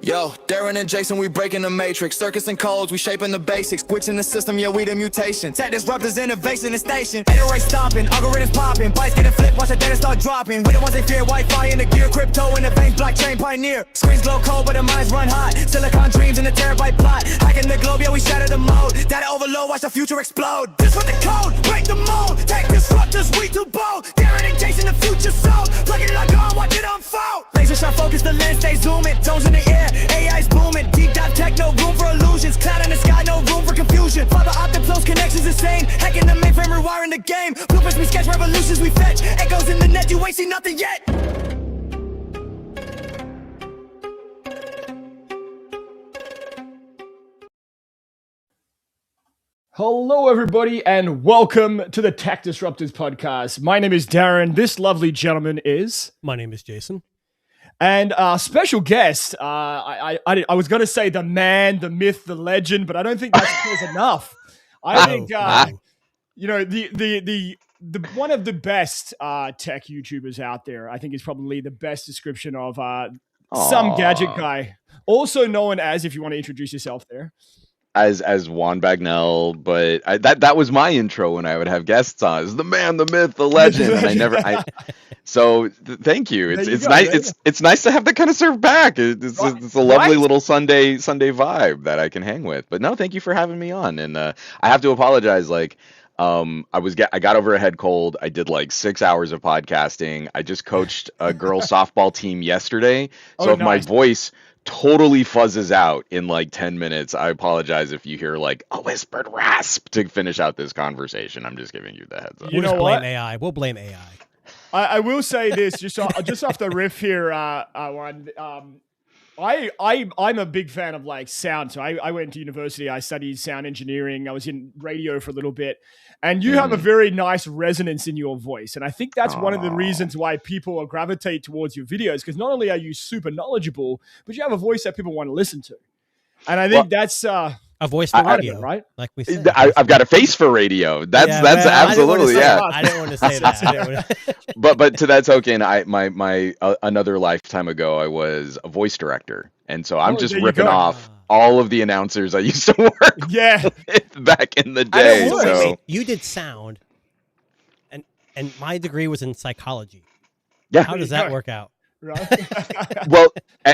Yo, Darren and Jason, we breaking the matrix. Circuits and codes, we shaping the basics. Switching the system, yeah, we the mutation. Tech disruptors, innovation and station. Ain't race stopping, algorithms popping. Bikes getting flipped, watch the data start dropping. We the ones they fear, Wi-Fi in the gear. Crypto in the veins, blockchain pioneer. Screens glow cold, but the minds run hot. Silicon dreams in the terabyte plot. Hacking the globe, yeah, we shatter the mode. Data overload, watch the future explode. This for the code, break the mold. Tech disruptors, we too bold. Darren and Jason, the future sold. Plug it like on, watch it unfold. Laser sharp focus, the lens, stay zooming. Zones in the air. AI's booming, deep dive tech, no room for illusions. Cloud in the sky, no room for confusion. Fiber optic flows, connections insane. Hacking the mainframe, rewiring the game. Blueprints we sketch, revolutions we fetch. Echoes in the net, you ain't seen nothing yet. Hello, everybody, and welcome to the Tech Disruptors podcast. My name is Darren. This lovely gentleman is... My name is Jason. And our special guest, I was going to say the man, the myth, the legend, but I don't think that's enough. I think, you know, the one of the best tech YouTubers out there, I think is probably the best description of some gadget guy, also known as, if you want to introduce yourself there. As Juan Bagnell, but that was my intro when I would have guests on. Is the man, the myth, the legend, and thank you. It's nice. It's nice to have that kind of serve back. It's a lovely little Sunday vibe that I can hang with. But no, thank you for having me on. And I have to apologize. I got over a head cold. I did like 6 hours of podcasting. I just coached a girls softball team yesterday, so if my voice totally fuzzes out in like 10 minutes, I apologize if you hear like a whispered rasp to finish out this conversation. I'm just giving you the heads up. We'll just blame AI. We'll blame AI. I will say this, just off the riff here, Juan. I'm a big fan of like sound. So I went to university. I studied sound engineering. I was in radio for a little bit, and you have a very nice resonance in your voice. And I think that's one of the reasons why people gravitate towards your videos, because not only are you super knowledgeable, but you have a voice that people want to listen to. And I think that's a voice for radio, right? Like we said. I've got a face for radio. That's absolutely I didn't want to say that. But to that token, my another lifetime ago, I was a voice director, and so I'm just ripping off all of the announcers I used to work with back in the day. Wait, you did sound, and my degree was in psychology. Yeah, how does that work out? Right. Well,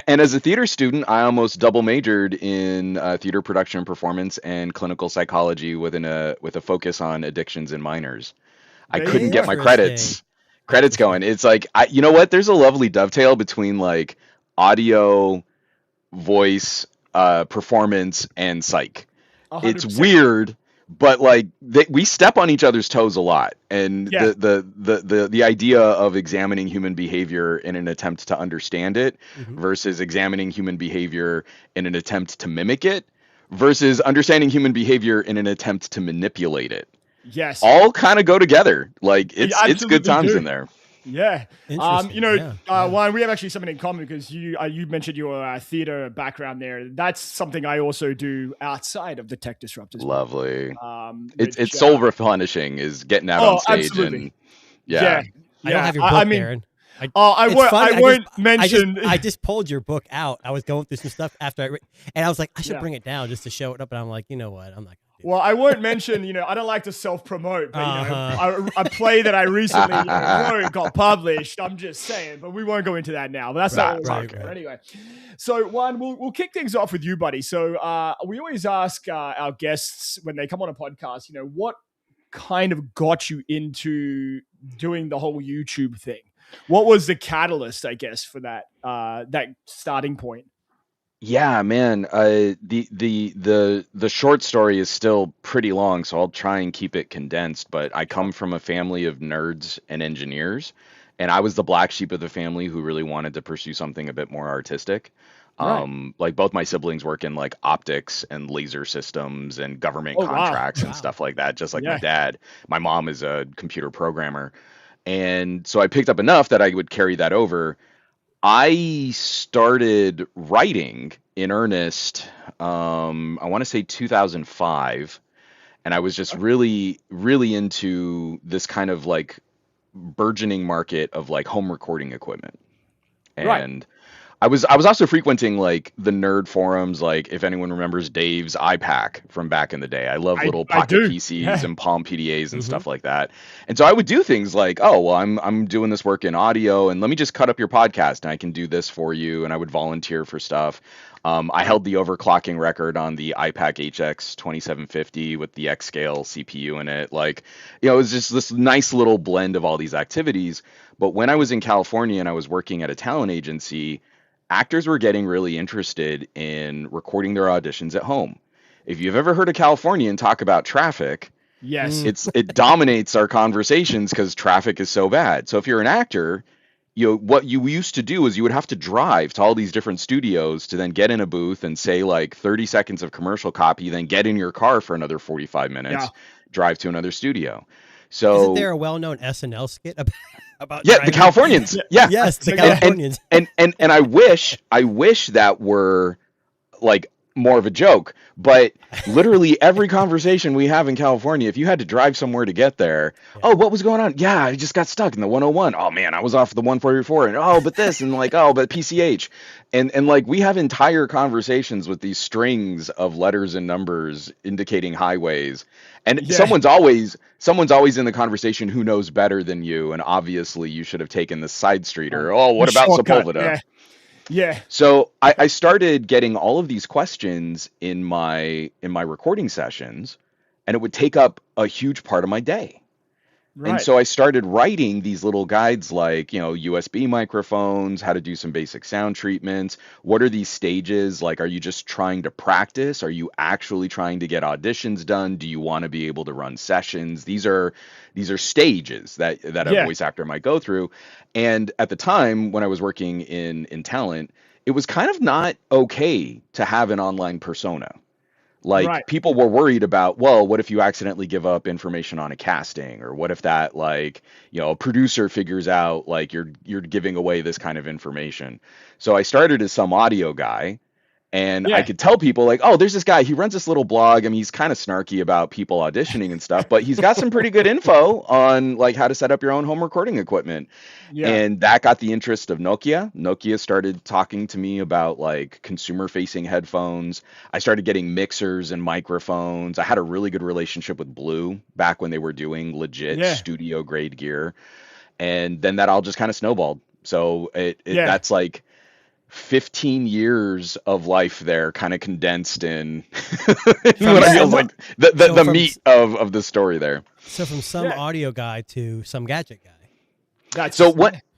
and as a theater student, I almost double majored in theater production and performance and clinical psychology with a focus on addictions in minors. I couldn't get my credits going. It's like, you know what? There's a lovely dovetail between like audio, voice, performance, and psych. 100%. It's weird, but like we step on each other's toes a lot, and the idea of examining human behavior in an attempt to understand it versus examining human behavior in an attempt to mimic it versus understanding human behavior in an attempt to manipulate it. Yes, all kind of go together. Like it's good times in there. Yeah. Juan, we have actually something in common, because you mentioned your theater background there. That's something I also do outside of the Tech Disruptors. Lovely. It's soul replenishing, is getting out on stage. Absolutely. And I don't have your book, Darren. I won't mention. I just pulled your book out. I was going through some stuff after and I was like, I should bring it down just to show it up. And I'm like, you know what? I'm not. Well, I won't mention, I don't like to self-promote, but a play that I recently wrote got published. I'm just saying, but we won't go into that now. But that's not what we're talking about. Anyway, so Juan, we'll kick things off with you, buddy. So we always ask our guests when they come on a podcast, what kind of got you into doing the whole YouTube thing? What was the catalyst, I guess, for that starting point? Yeah, man. The short story is still pretty long, so I'll try and keep it condensed. But I come from a family of nerds and engineers, and I was the black sheep of the family who really wanted to pursue something a bit more artistic. Right. Like both my siblings work in like optics and laser systems and government contracts and stuff like that, just like my dad. My mom is a computer programmer. And so I picked up enough that I would carry that over. I started writing in earnest, I want to say 2005, and I was just really, really into this kind of like burgeoning market of like home recording equipment. And I was also frequenting like the nerd forums, like if anyone remembers Dave's iPack from back in the day. I love little I pocket do. PCs Yeah. and Palm PDAs and stuff like that. And so I would do things like, oh, well, I'm doing this work in audio, and let me just cut up your podcast, and I can do this for you. And I would volunteer for stuff. I held the overclocking record on the iPack HX 2750 with the X-Scale CPU in it. Like, you know, it was just this nice little blend of all these activities. But when I was in California and I was working at a talent agency, actors were getting really interested in recording their auditions at home. If you've ever heard a Californian talk about traffic, Yes. it dominates our conversations because traffic is so bad. So if you're an actor, you know, what you used to do is you would have to drive to all these different studios to then get in a booth and say like 30 seconds of commercial copy, then get in your car for another 45 minutes, drive to another studio. So isn't there a well-known SNL skit about yeah, driving? the Californians. Yeah. Yes, the Californians. And I wish that were like more of a joke, but literally every conversation we have in California, if you had to drive somewhere to get there, oh, what was going on? Yeah, I just got stuck in the 101. Oh man, I was off the 144, and oh, but this, and like, oh, but PCH, and like we have entire conversations with these strings of letters and numbers indicating highways, and someone's always in the conversation who knows better than you, and obviously you should have taken the side street, or oh, what about Sepulveda? Yeah. So I started getting all of these questions in my recording sessions, and it would take up a huge part of my day. Right. And so I started writing these little guides like, you know, USB microphones, how to do some basic sound treatments. What are these stages? Like, are you just trying to practice? Are you actually trying to get auditions done? Do you want to be able to run sessions? These are stages that a voice actor might go through. And at the time when I was working in talent, it was kind of not okay to have an online persona. Like people were worried about, well, what if you accidentally give up information on a casting, or what if that, like, you know, a producer figures out like you're giving away this kind of information. So I started as some audio guy, and I could tell people like, oh, there's this guy, he runs this little blog. I mean, he's kind of snarky about people auditioning and stuff, but he's got some pretty good info on like how to set up your own home recording equipment. Yeah. And that got the interest of Nokia. Nokia started talking to me about like consumer facing headphones. I started getting mixers and microphones. I had a really good relationship with Blue back when they were doing legit studio grade gear. And then that all just kind of snowballed. So that's like 15 years of life there kind of condensed in what I feel like the meat of the story there. So from some audio guy to some gadget guy. So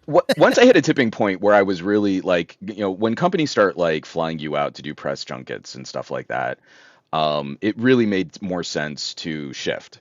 once I hit a tipping point where I was really like, you know, when companies start like flying you out to do press junkets and stuff like that, it really made more sense to shift.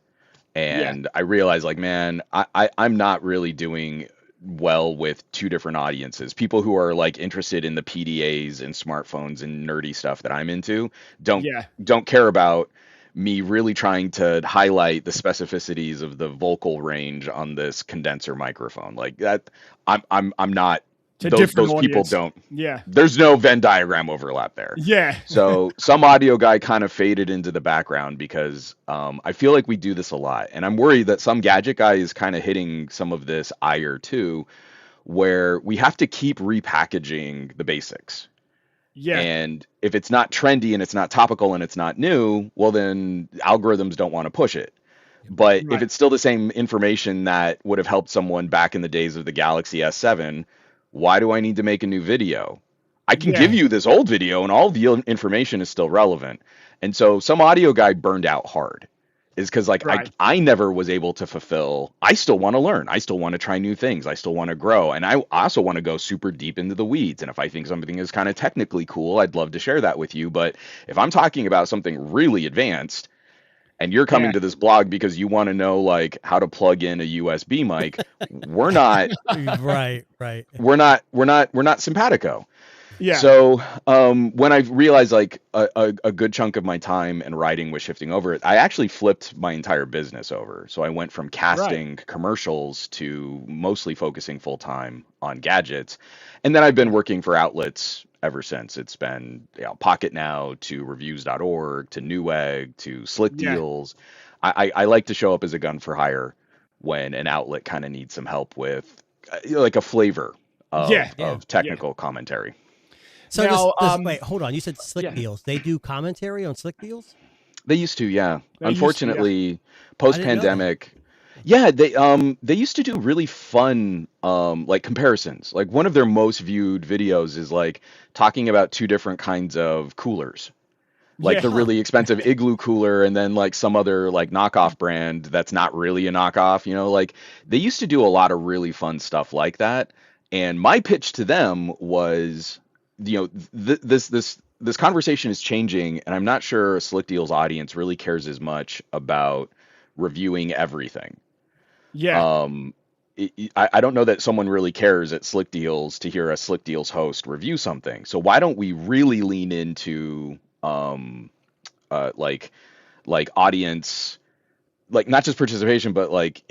And I realized like, man, I'm not really doing well with two different audiences. People who are like interested in the PDAs and smartphones and nerdy stuff that I'm into don't care about me really trying to highlight the specificities of the vocal range on this condenser microphone. Like that, I'm not. Those people don't. Yeah. There's no Venn diagram overlap there. Yeah. So some audio guy kind of faded into the background because I feel like we do this a lot, and I'm worried that some gadget guy is kind of hitting some of this ire too, where we have to keep repackaging the basics. Yeah. And if it's not trendy and it's not topical and it's not new, well then algorithms don't want to push it. But if it's still the same information that would have helped someone back in the days of the Galaxy S7, why do I need to make a new video? I can give you this old video and all the information is still relevant. And so some audio guy burned out hard is because like I never was able to fulfill. I still want to learn. I still want to try new things. I still want to grow. And I also want to go super deep into the weeds. And if I think something is kind of technically cool, I'd love to share that with you. But if I'm talking about something really advanced and you're coming to this blog because you want to know like how to plug in a USB mic, we're not we're not simpatico. Yeah. So when I realized like a good chunk of my time and writing was shifting over, I actually flipped my entire business over. So I went from casting commercials to mostly focusing full time on gadgets. And then I've been working for outlets ever since. It's been Pocket Now to reviews.org to Newegg to Slick Deals. I like to show up as a gun for hire when an outlet kind of needs some help with like a flavor of technical commentary. So Now, wait, hold on. You said Slick Deals. They do commentary on Slick Deals? They used to, yeah. They used to, Unfortunately, I didn't know that. post-pandemic, yeah, they used to do really fun like comparisons. Like one of their most viewed videos is like talking about two different kinds of coolers. Like the Yeah. really expensive Igloo cooler and then like some other like knockoff brand that's not really a knockoff, like they used to do a lot of really fun stuff like that. And my pitch to them was, this conversation is changing, and I'm not sure Slick Deal's audience really cares as much about reviewing everything. Yeah. I don't know that someone really cares at Slick Deals to hear a Slick Deals host review something. So why don't we really lean into like audience, like not just participation, but like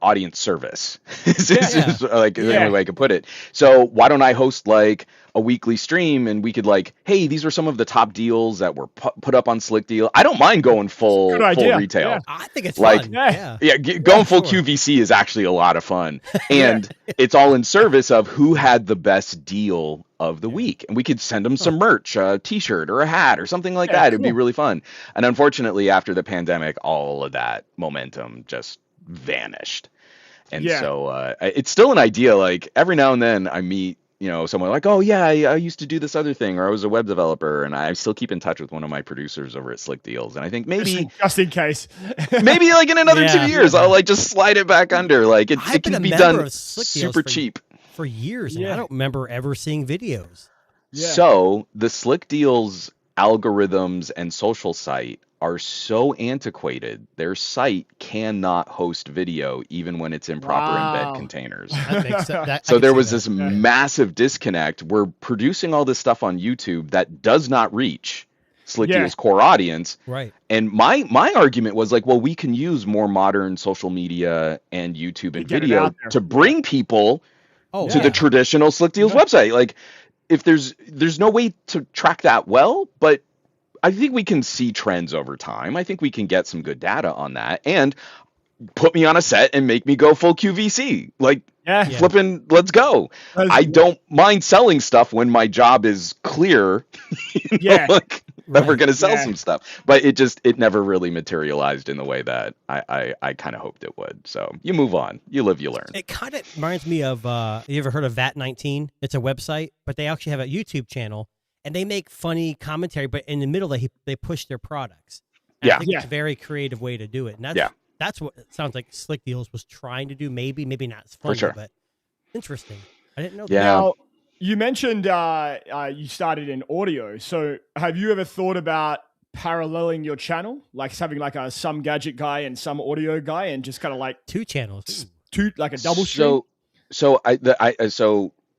audience service is just like the only way I could put it. So why don't I host like a weekly stream, and we could like, hey, these are some of the top deals that were put up on Slick Deal. I don't mind going full retail. Yeah. I think it's Like, fun. Going full QVC is actually a lot of fun, and it's all in service of who had the best deal of the week, and we could send them some merch, a T-shirt or a hat or something like that. It'd be really fun. And unfortunately, after the pandemic, all of that momentum just vanished. And so it's still an idea. Like every now and then, I meet someone like, oh yeah, I used to do this other thing, or I was a web developer, and I still keep in touch with one of my producers over at Slick Deals. And I think maybe just in case, maybe like in another 2 years, I'll like just slide it back under. Like it can be done super cheap for years, and I don't remember ever seeing videos. So the Slick Deals algorithms and social site are so antiquated. Their site cannot host video even when it's in proper embed containers. That makes sense. So there was this massive disconnect. We're producing all this stuff on YouTube that does not reach Slick Deal's core audience. Right. And my argument was like, well, we can use more modern social media and YouTube and video to bring people to the traditional Slick Deals website. Like, if there's no way to track that well, but I think we can see trends over time. I think we can get some good data on that, and put me on a set and make me go full QVC. Like, flipping, let's go. I don't mind selling stuff when my job is clear. That we're going to sell some stuff, but it never really materialized in the way that I kind of hoped it would. So you move on, you live, you learn. It kind of reminds me of, you ever heard of VAT19? It's a website, but they actually have a YouTube channel, and they make funny commentary, but in the middle they push their products. And I think it's a very creative way to do it. And that's what it sounds like Slick Deals was trying to do. Maybe not as funny, but interesting. I didn't know that. Now, you mentioned you started in audio. So have you ever thought about paralleling your channel? Like having like some gadget guy and some audio guy, and just kind of like two channels, like a double stream? So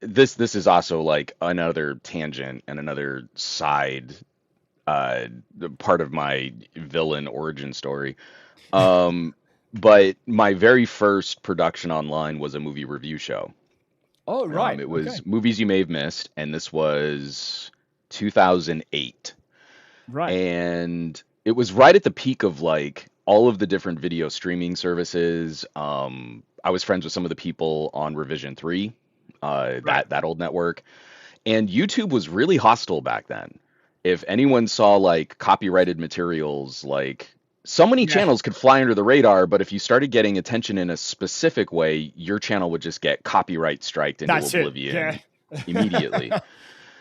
this is also like another tangent and another side part of my villain origin story. But my very first production online was a movie review show. Oh, right. It was Movies You May Have Missed, and this was 2008. Right. And it was right at the peak of like all of the different video streaming services. I was friends with some of the people on Revision 3, that old network. And YouTube was really hostile back then. If anyone saw like copyrighted materials, like so many channels could fly under the radar, but if you started getting attention in a specific way, your channel would just get copyright striked into oblivion immediately.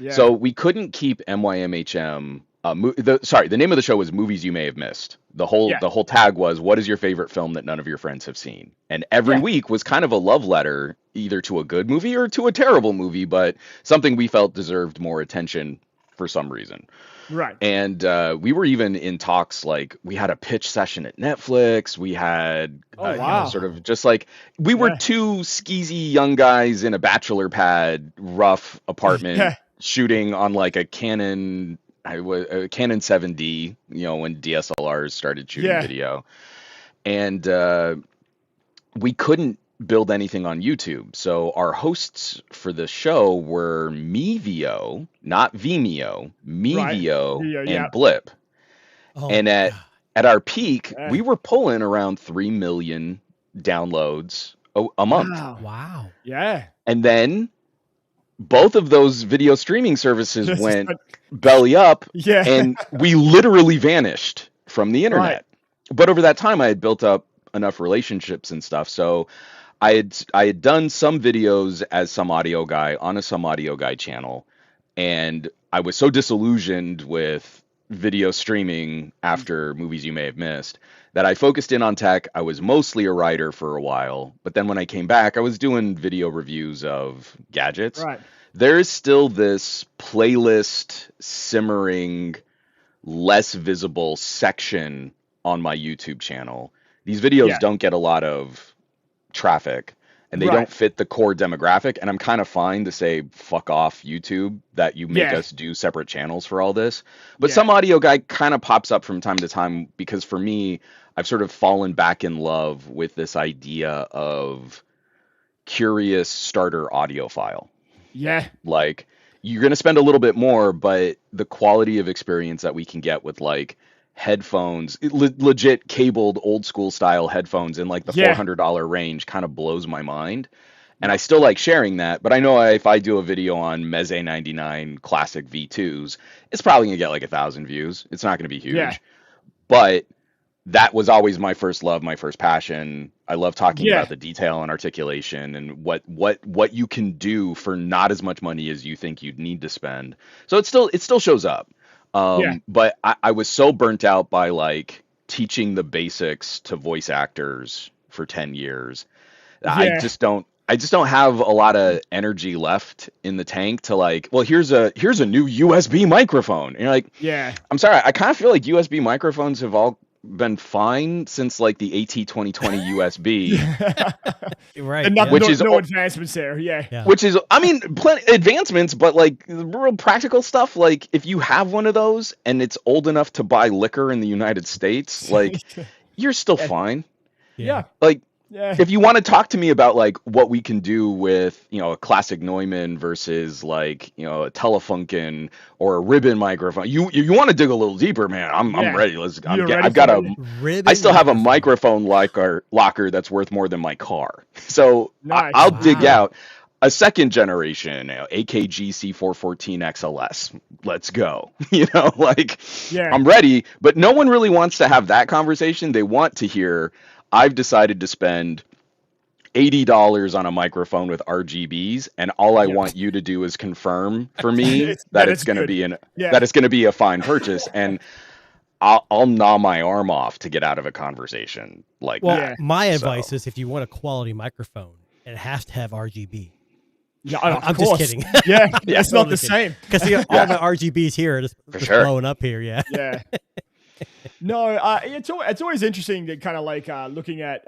So we couldn't keep MYMHM. The name of the show was Movies You May Have Missed. The whole tag was, what is your favorite film that none of your friends have seen? And every week was kind of a love letter, either to a good movie or to a terrible movie, but something we felt deserved more attention for some reason. Right. And we were even in talks, like we had a pitch session at Netflix. We had sort of just like we were two skeezy young guys in a bachelor pad, rough apartment shooting on like a Canon 7D, when DSLRs started shooting video. And we couldn't build anything on YouTube. So our hosts for the show were Mevio, not Vimeo, Mevio and Blip. Oh, and at our peak, we were pulling around 3 million downloads a month. Wow. Yeah. And then both of those video streaming services went belly up, and we literally vanished from the internet. Right. But over that time, I had built up enough relationships and stuff. So I had done some videos as Some Audio Guy on a Some Audio Guy channel, and I was so disillusioned with video streaming after Movies You May Have Missed that I focused in on tech. I was mostly a writer for a while, but then when I came back, I was doing video reviews of gadgets. Right. There is still this playlist simmering, less visible section on my YouTube channel. These videos don't get a lot of traffic, and they don't fit the core demographic, and I'm kind of fine to say fuck off YouTube that you make us do separate channels for all this. But Some Audio Guy kind of pops up from time to time, because for me, I've sort of fallen back in love with this idea of curious starter audiophile. Yeah. Like, you're going to spend a little bit more, but the quality of experience that we can get with like headphones, legit cabled old school style headphones in like the $400 range kind of blows my mind. And I still like sharing that, but I know if I do a video on Meze 99 classic V2s, it's probably gonna get like 1,000 views. It's not gonna be huge, but that was always my first love, my first passion. I love talking about the detail and articulation and what you can do for not as much money as you think you'd need to spend. So it still shows up. But I was so burnt out by like teaching the basics to voice actors for 10 years. I just don't have a lot of energy left in the tank to like, well, here's a new USB microphone. And you're like, I'm sorry, I kind of feel like USB microphones have all been fine since like the AT2020 USB. Right. And which is no advancements there. Which is, I mean, plenty advancements, but like real practical stuff. Like if you have one of those and it's old enough to buy liquor in the United States, like you're still fine. Like if you want to talk to me about like what we can do with, you know, a classic Neumann versus like, you know, a Telefunken or a ribbon microphone, you want to dig a little deeper, man. I'm ready. I still have a microphone locker that's worth more than my car. So I'll dig out a second generation, you know, AKG C414 XLS. Let's go. You know, like I'm ready, but no one really wants to have that conversation. They want to hear, I've decided to spend $80 on a microphone with RGBs, and all I want you to do is confirm for me that it's going to be that it's going to be a fine purchase, and I'll gnaw my arm off to get out of a conversation like that. My advice is, if you want a quality microphone, it has to have RGB. Yeah, I'm just kidding. It's not the same, because all the RGBs here are just blowing up here. Yeah. No, it's always interesting to kind of like looking at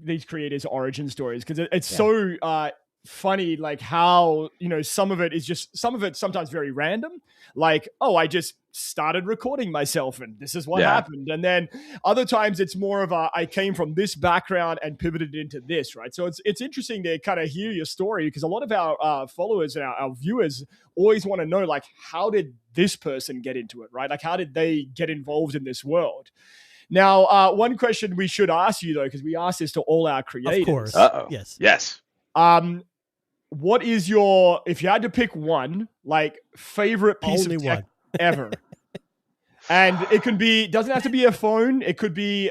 these creators' origin stories, because it's so funny, like how, you know, some of it's sometimes very random, like, oh, I just started recording myself and this is what happened, and then other times it's more of I came from this background and pivoted into this, right? So it's interesting to kind of hear your story, because a lot of our followers and our viewers always want to know, like, how did this person get into it, right? Like, how did they get involved in this world? Now, one question we should ask you, though, because we ask this to all our creators. Of course. Yes. What is your, if you had to pick one, like, favorite piece of tech ever? And it could be, doesn't have to be a phone. It could be,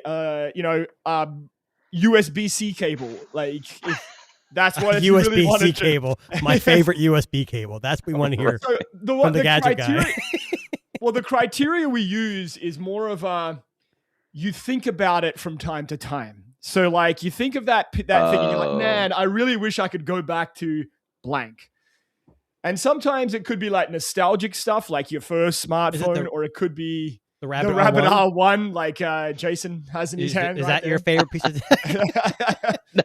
USB-C cable. Like, if that's what USB-C cable. My favorite USB cable. That's what we want to hear from the gadget guy. Well, the criteria we use is more of you think about it from time to time. So, like, you think of that thing and you're like, man, I really wish I could go back to blank. And sometimes it could be like nostalgic stuff, like your first smartphone, or it could be the Rabbit R1, like Jason has in his hand. Is right that there. your favorite piece of No.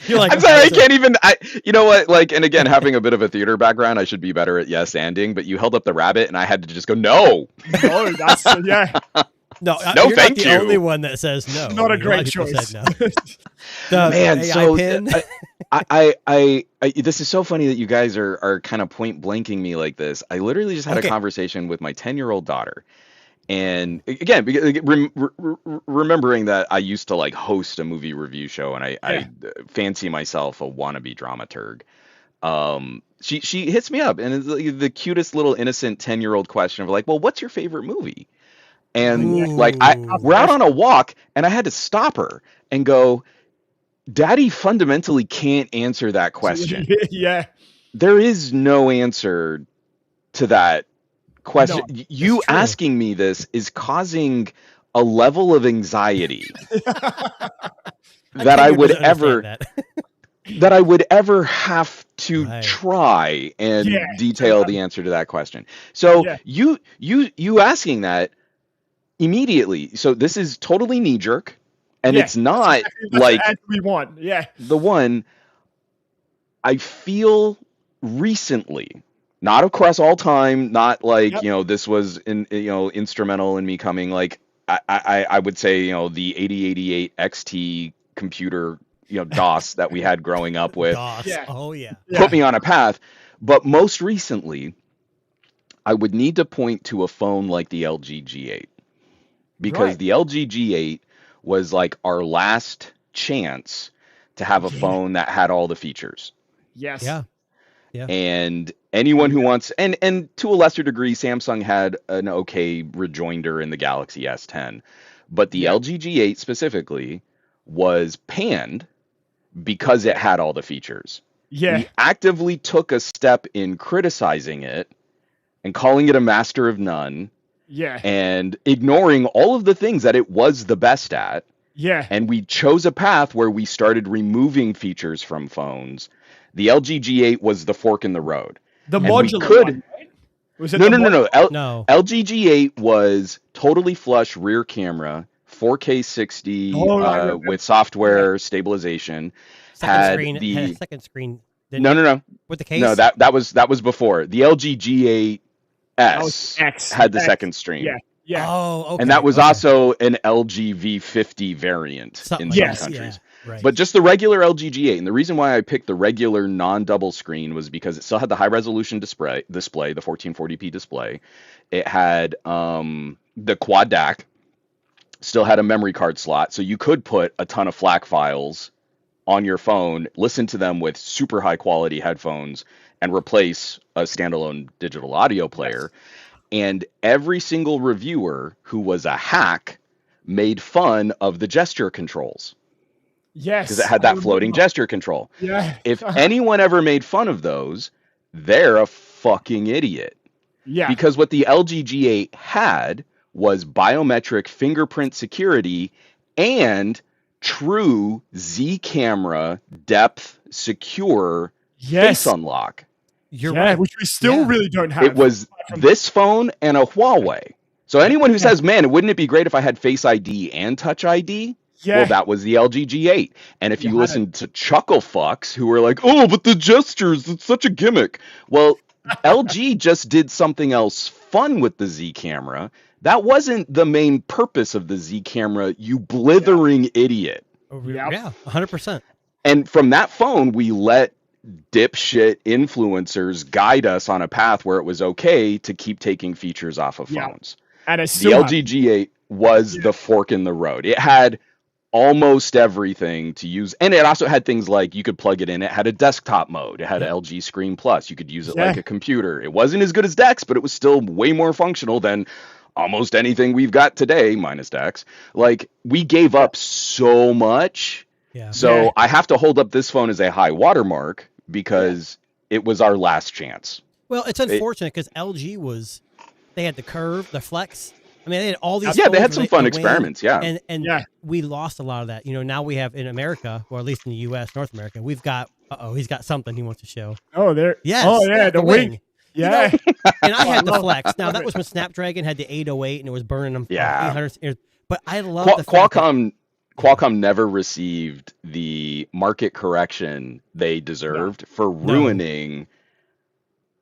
You're like, I'm sorry, I can't even. You know what? Like, and again, having a bit of a theater background, I should be better at yes-anding. But you held up the rabbit, and I had to just go, no. No, that's No, no, you're thank not the you. only one that says no. Not a great choice. No. The Man, AI so pin. I this is so funny that you guys are kind of point blanking me like this. I literally just had a conversation with my 10-year-old daughter, and again, remembering that I used to like host a movie review show, and I fancy myself a wannabe dramaturg. she hits me up, and it's like the cutest little innocent 10-year-old question of like, well, what's your favorite movie? And like we're out on a walk, and I had to stop her and go, Daddy fundamentally can't answer that question. Yeah. There is no answer to that question. No, you asking me this is causing a level of anxiety that I would ever that I would ever have to try and detail the answer to that question. So you asking that immediately. So this is totally knee jerk, and it's not like we want. The one I feel recently, not across all time, not like this was instrumental in me coming. Like I would say the 8088 XT computer DOS that we had growing up with. DOS. Oh yeah. Put me on a path. But most recently, I would need to point to a phone like the LG G8, because the LG G8 was like our last chance to have a phone that had all the features. Yes. Yeah. And anyone who wants, and to a lesser degree, Samsung had an okay rejoinder in the Galaxy S10, but the LG G8 specifically was panned because it had all the features. Yeah. We actively took a step in criticizing it and calling it a master of none. Yeah. And ignoring all of the things that it was the best at. Yeah. And we chose a path where we started removing features from phones. The LG G8 was the fork in the road. The modular one, right? Was it No. No. LG G8 was totally flush rear camera, 4K 60 with software stabilization. Had a second screen. No. With the case? No, that was before. The LG G8S had the second stream. Yeah. Oh, okay. And that was also an LG V50 variant in some countries. Yeah, right. But just the regular LG G8. And the reason why I picked the regular non-double screen was because it still had the high-resolution display, the 1440p display. It had the quad DAC, still had a memory card slot, so you could put a ton of FLAC files on your phone, listen to them with super high-quality headphones, and replace a standalone digital audio player. And every single reviewer who was a hack made fun of the gesture controls. Yes. Because it had that floating gesture control. Yeah. If anyone ever made fun of those, they're a fucking idiot. Yeah. Because what the LG G8 had was biometric fingerprint security and true Z camera depth secure face unlock. You're right. Which we still really don't have. It was this phone and a Huawei. So anyone who says, man, wouldn't it be great if I had Face ID and Touch ID? Well, that was the LG G8. And if you listen to chuckle fucks who were like, oh, but the gestures, it's such a gimmick. Well, LG just did something else fun with the Z camera. That wasn't the main purpose of the Z camera, you blithering idiot. Yeah, 100%. And from that phone, we let dipshit influencers guide us on a path where it was okay to keep taking features off of phones. And the LG G8 was the fork in the road. It had almost everything to use, and it also had things like you could plug it in. It had a desktop mode. It had LG Screen Plus. You could use it like a computer. It wasn't as good as DeX, but it was still way more functional than almost anything we've got today, minus DeX. Like, we gave up so much. So I have to hold up this phone as a high watermark because it was our last chance. Well, it's unfortunate because LG they had the Curve, the Flex. I mean, they had all these. Yeah, they had some fun experiments. And we lost a lot of that. You know, now we have in America, or at least in the U.S., North America, we've got. He's got something he wants to show. Oh, there. Yes. Oh, yeah, the wing. Yeah. You know, and I had the Flex. Now that was when Snapdragon had the 808 and it was burning them. 800. But I love the Qualcomm never received the market correction they deserved for ruining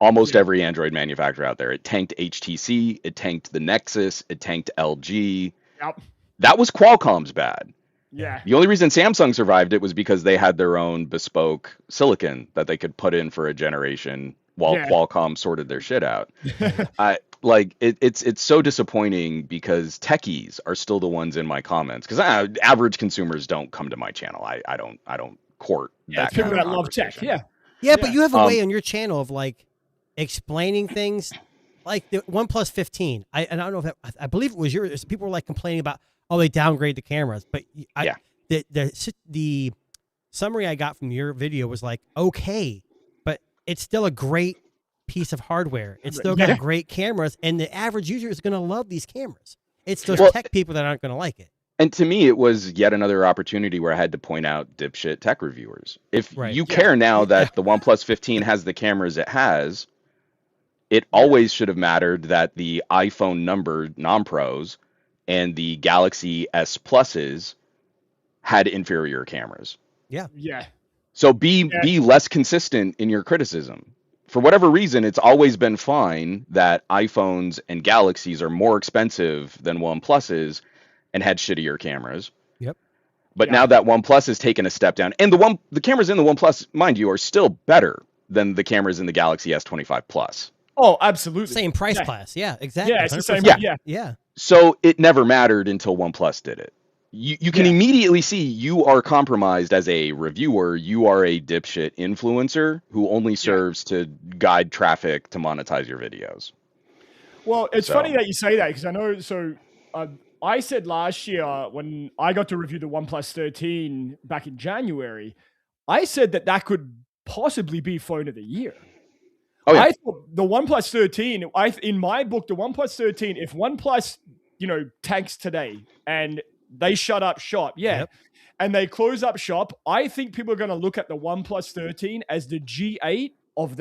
almost every Android manufacturer out there. It tanked HTC, it tanked the Nexus, it tanked LG. Yep. That was Qualcomm's bad. Yeah. The only reason Samsung survived it was because they had their own bespoke silicon that they could put in for a generation while Qualcomm sorted their shit out. It's so disappointing because techies are still the ones in my comments, because average consumers don't come to my channel. I don't court that kind of love tech. Yeah, but you have a way on your channel of like explaining things, like the OnePlus 15. I don't know if I believe it was yours. People were like complaining about, oh, they downgrade the cameras, but the summary I got from your video was like, okay, but it's still a great piece of hardware. It's still got great cameras, and the average user is going to love these cameras. It's those tech people that aren't going to like it. And to me, it was yet another opportunity where I had to point out dipshit tech reviewers. If you care now that the OnePlus 15 has the cameras it has, it always should have mattered that the iPhone numbered non-pros and the Galaxy S Pluses had inferior cameras. Yeah. Yeah. So be less consistent in your criticism. For whatever reason, it's always been fine that iPhones and Galaxies are more expensive than OnePluses and had shittier cameras. Yep. But now that OnePlus has taken a step down, and the cameras in the OnePlus, mind you, are still better than the cameras in the Galaxy S25 Plus. Oh, absolutely. Same price class. Yeah, exactly. Yeah, it's the same. Yeah. So it never mattered until OnePlus did it. You can immediately see you are compromised as a reviewer. You are a dipshit influencer who only serves to guide traffic to monetize your videos. Well, it's funny that you say that because I know. So I said last year when I got to review the OnePlus 13 back in January, I said that could possibly be phone of the year. Oh, yeah. I thought the OnePlus 13, in my book, the OnePlus 13, if OnePlus, tanks today and they shut up shop, and they close up shop, I think people are going to look at the OnePlus 13 as the G8 of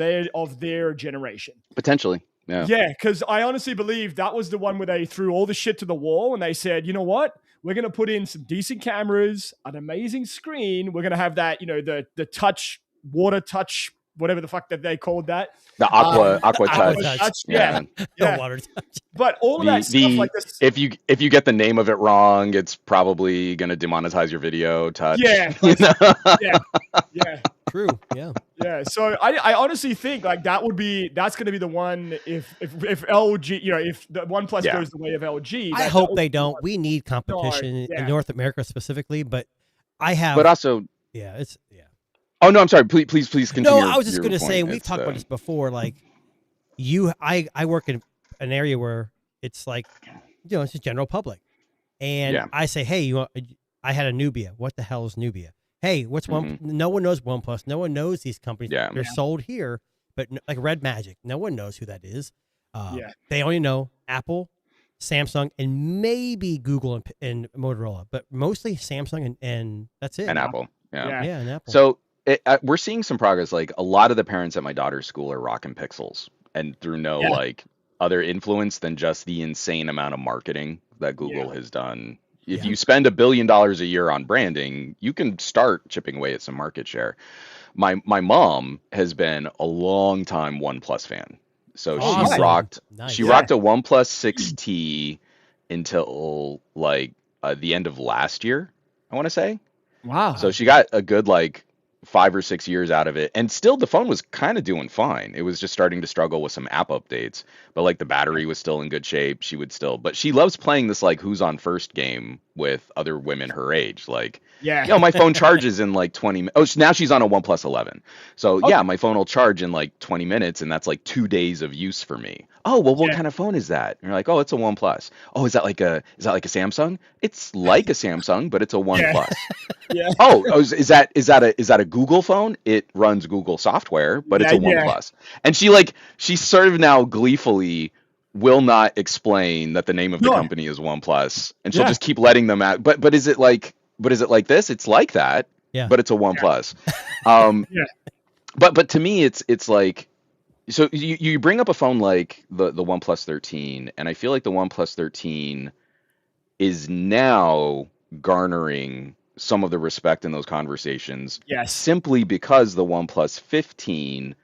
their generation. Potentially. Yeah, because I honestly believe that was the one where they threw all the shit to the wall and they said, you know what? We're going to put in some decent cameras, an amazing screen. We're going to have that, the touch, water touch, whatever the fuck that they called that. The aqua touch. Yeah. The water touch. But all of that stuff like this. If you get the name of it wrong, it's probably going to demonetize your video. Touch. Yeah. Yeah. True. Yeah. Yeah. So I honestly think like that's going to be the one if LG, if the OnePlus goes the way of LG. I hope they don't. We need competition in North America specifically, but But also. Yeah. Oh no, I'm sorry. Please continue. No, I was just going to say, we've talked about this before. Like I work in an area where it's like, it's a general public, and I say, hey, I had a Nubia. What the hell is Nubia? Hey, what's one? No one knows OnePlus. No one knows these companies. Yeah. They're sold here, but like Red Magic, no one knows who that is. They only know Apple, Samsung, and maybe Google and Motorola, but mostly Samsung and that's it. And Apple. Yeah, and Apple. So we're seeing some progress. Like a lot of the parents at my daughter's school are rocking Pixels, and through no like other influence than just the insane amount of marketing that Google has done. If you spend $1 billion a year on branding, you can start chipping away at some market share. My mom has been a long time OnePlus fan, so she rocked a OnePlus 6T until like the end of last year, I want to say. Wow. So she got a good like 5 or 6 years out of it, and still the phone was kind of doing fine. It was just starting to struggle with some app updates, but like the battery was still in good shape. But she loves playing this like who's on first game with other women her age. Like, my phone charges in like 20 minutes. Oh, now she's on a OnePlus 11. So my phone will charge in like 20 minutes, and that's like 2 days of use for me. Oh, well, what kind of phone is that? And you're like, oh, it's a OnePlus. Oh, is that like a Samsung? It's like a Samsung, but it's a OnePlus. Oh, is that a Google phone? It runs Google software, but it's a OnePlus. And she sort of now gleefully will not explain that the name of the company is OnePlus, and she'll just keep letting them out. But is it like this? It's like that, but it's a OnePlus. But to me, it's like. So you bring up a phone like the OnePlus 13, and I feel like the OnePlus 13 is now garnering some of the respect in those conversations. Yes. Simply because the OnePlus 15,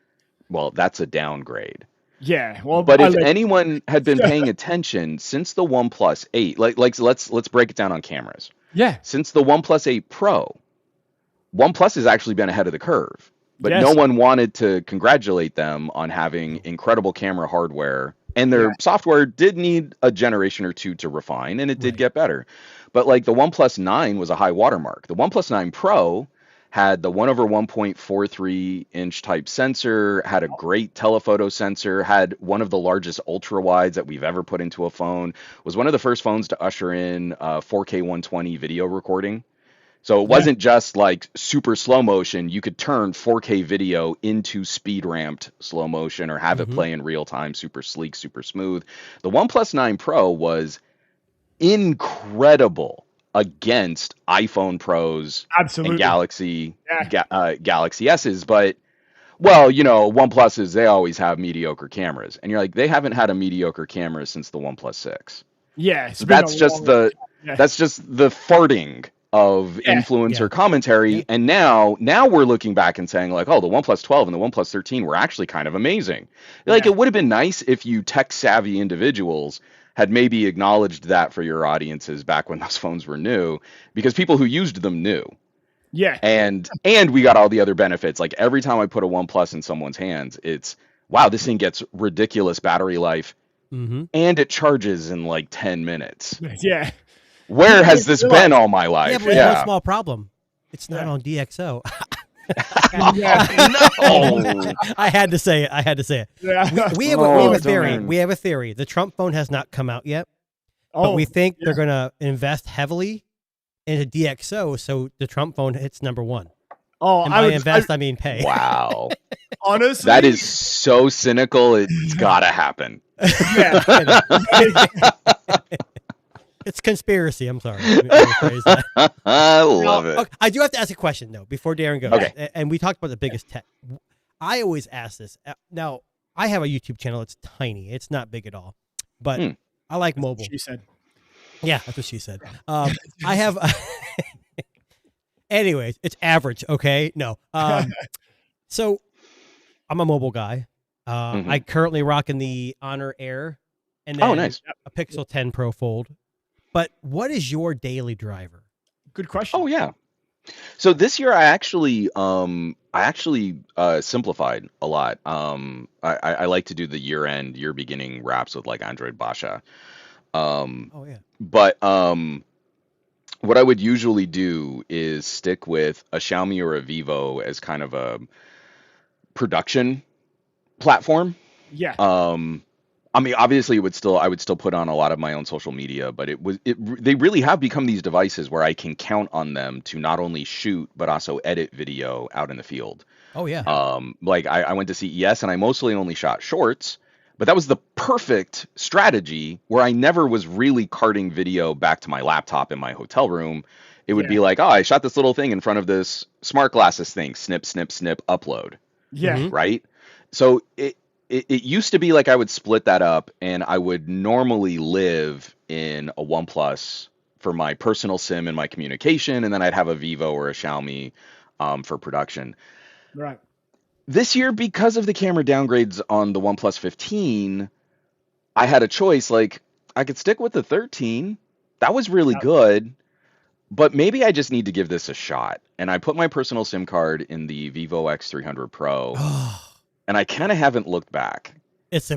well, that's a downgrade. Yeah. Well, but if anyone had been paying attention since the OnePlus 8, like let's break it down on cameras. Yeah. Since the OnePlus 8 Pro, OnePlus has actually been ahead of the curve. But no one wanted to congratulate them on having incredible camera hardware, and their software did need a generation or two to refine, and it did get better. But like the OnePlus 9 was a high watermark. The OnePlus 9 Pro had the 1/1.43 inch type sensor, had a great telephoto sensor, had one of the largest ultra wides that we've ever put into a phone, was one of the first phones to usher in 4K 120 video recording. So it wasn't just like super slow motion. You could turn 4K video into speed ramped slow motion or have it play in real time, super sleek, super smooth. The OnePlus 9 Pro was incredible against iPhone Pros and Galaxy Galaxy S's, but well, you know, OnePluses, they always have mediocre cameras, and you're like, they haven't had a mediocre camera since the OnePlus 6. Yeah, that's just the farting of influencer commentary, and now we're looking back and saying like, oh, the OnePlus 12 and the OnePlus 13 were actually kind of amazing. Like, it would have been nice if you tech savvy individuals had maybe acknowledged that for your audiences back when those phones were new, because people who used them knew. Yeah. And we got all the other benefits. Like, every time I put a OnePlus in someone's hands, it's, wow, this thing gets ridiculous battery life, and it charges in like 10 minutes. Yeah. Where has this been all my life? Yeah, but there's one small problem. It's not on DxO. No. I had to say it. Yeah. We have a theory. We have a theory. The Trump phone has not come out yet, but we think they're going to invest heavily into DxO, so the Trump phone hits number 1. Oh, and I mean pay. Wow. Honestly, that is so cynical. It's gotta happen. Yeah. It's conspiracy. I'm sorry. I love it. Okay, I do have to ask a question though before Darren goes. Okay. And we talked about the biggest tech. I always ask this. Now I have a YouTube channel. It's tiny. It's not big at all, but I like mobile. She said. Yeah, that's what she said. I have. Anyways, it's average. Okay, no. So I'm a mobile guy. I currently rocking the Honor Air, and then nice. a Pixel 10 Pro Fold. But what is your daily driver? Good question. Oh yeah. So this year I actually simplified a lot. I like to do the year beginning wraps with like Android Basha. But what I would usually do is stick with a Xiaomi or a Vivo as kind of a production platform. Yeah. I mean, obviously, I would still put on a lot of my own social media, but they really have become these devices where I can count on them to not only shoot but also edit video out in the field. Oh yeah. Like I went to CES and I mostly only shot shorts, but that was the perfect strategy where I never was really carting video back to my laptop in my hotel room. It would be like, oh, I shot this little thing in front of this smart glasses thing, snip, snip, snip, upload. Yeah. Right. So it used to be like I would split that up and I would normally live in a OnePlus for my personal SIM and my communication, and then I'd have a Vivo or a Xiaomi for production. Right. This year, because of the camera downgrades on the OnePlus 15, I had a choice. Like, I could stick with the 13. That was really good, but maybe I just need to give this a shot. And I put my personal SIM card in the Vivo X300 Pro. And I kind of haven't looked back. It's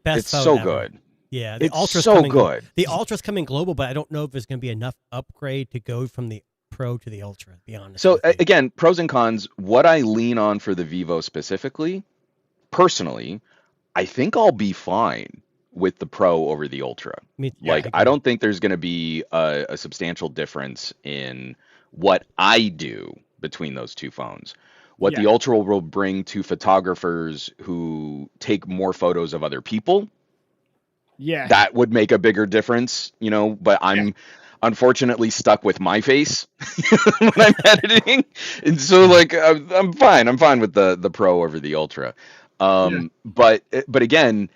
best so ever. good. Yeah, the Ultra's so good. The Ultra's coming global, but I don't know if there's going to be enough upgrade to go from the Pro to the Ultra, to be honest. So again, pros and cons. What I lean on for the Vivo specifically, personally, I think I'll be fine with the Pro over the Ultra. I don't think there's going to be a substantial difference in what I do between those two phones. What the Ultra will bring to photographers who take more photos of other people, that would make a bigger difference, you know, but I'm unfortunately stuck with my face when I'm editing. And so like, I'm fine with the Pro over the Ultra. But again,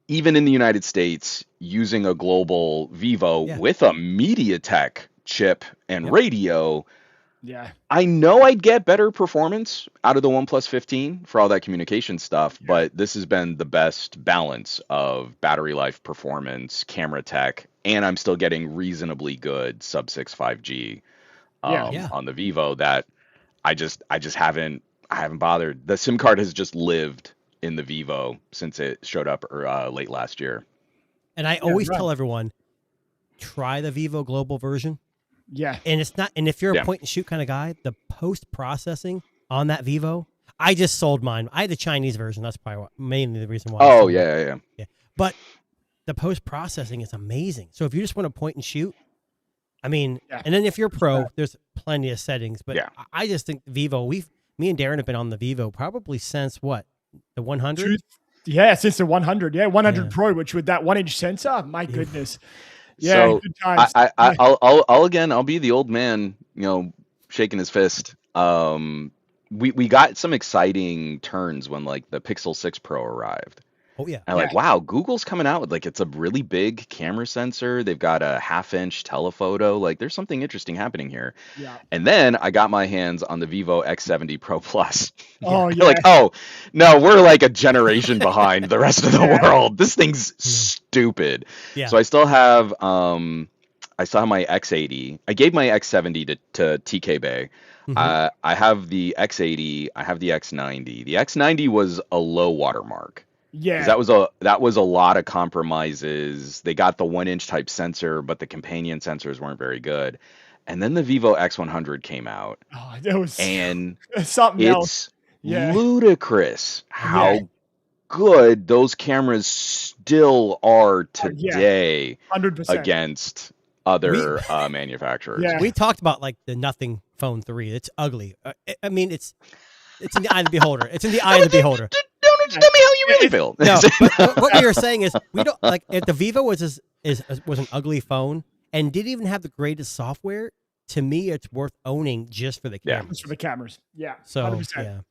even in the United States, using a global Vivo with a MediaTek chip and radio, I know I'd get better performance out of the OnePlus 15 for all that communication stuff, but this has been the best balance of battery life, performance, camera tech, and I'm still getting reasonably good sub-6 5G on the Vivo that I just haven't bothered. The SIM card has just lived in the Vivo since it showed up late last year. And I always tell everyone, try the Vivo global version. Yeah. And it's not. And if you're a point and shoot kind of guy, the post processing on that Vivo, I just sold mine. I had the Chinese version. That's probably mainly the reason why. Oh yeah. But the post processing is amazing. So if you just want to point and shoot, I mean, and then if you're pro, there's plenty of settings. But I just think Vivo. Me and Darren have been on the Vivo probably since what, the 100. Yeah, since the 100. Yeah, 100 Pro, which with that 1-inch sensor, my goodness. Yeah, so good times. I'll be the old man, shaking his fist. We got some exciting turns when like the Pixel 6 Pro arrived. Oh yeah. And like, wow, Google's coming out with like, it's a really big camera sensor. They've got a 1/2-inch telephoto. Like there's something interesting happening here. Yeah. And then I got my hands on the Vivo X70 Pro Plus. Oh yeah. Like, oh no, we're like a generation behind the rest of the world. This thing's stupid. Yeah. So I still have my X80. I gave my X70 to TK Bay. I have the X80. I have the X90. The X90 was a low watermark. Yeah, that was a lot of compromises. They got the 1-inch type sensor, but the companion sensors weren't very good. And then the Vivo X100 came out. Oh, that was and something else. It's ludicrous how good those cameras still are today 100%. against other manufacturers. Yeah. We talked about like the Nothing Phone 3. It's ugly. I mean, it's in the eye of the beholder. It's in the eye of the beholder. Tell me how you really feel. No, but what we were saying is we don't like if the Vivo was an ugly phone and didn't even have the greatest software. To me, it's worth owning just for the cameras. Just for the cameras. Yeah. So 100%.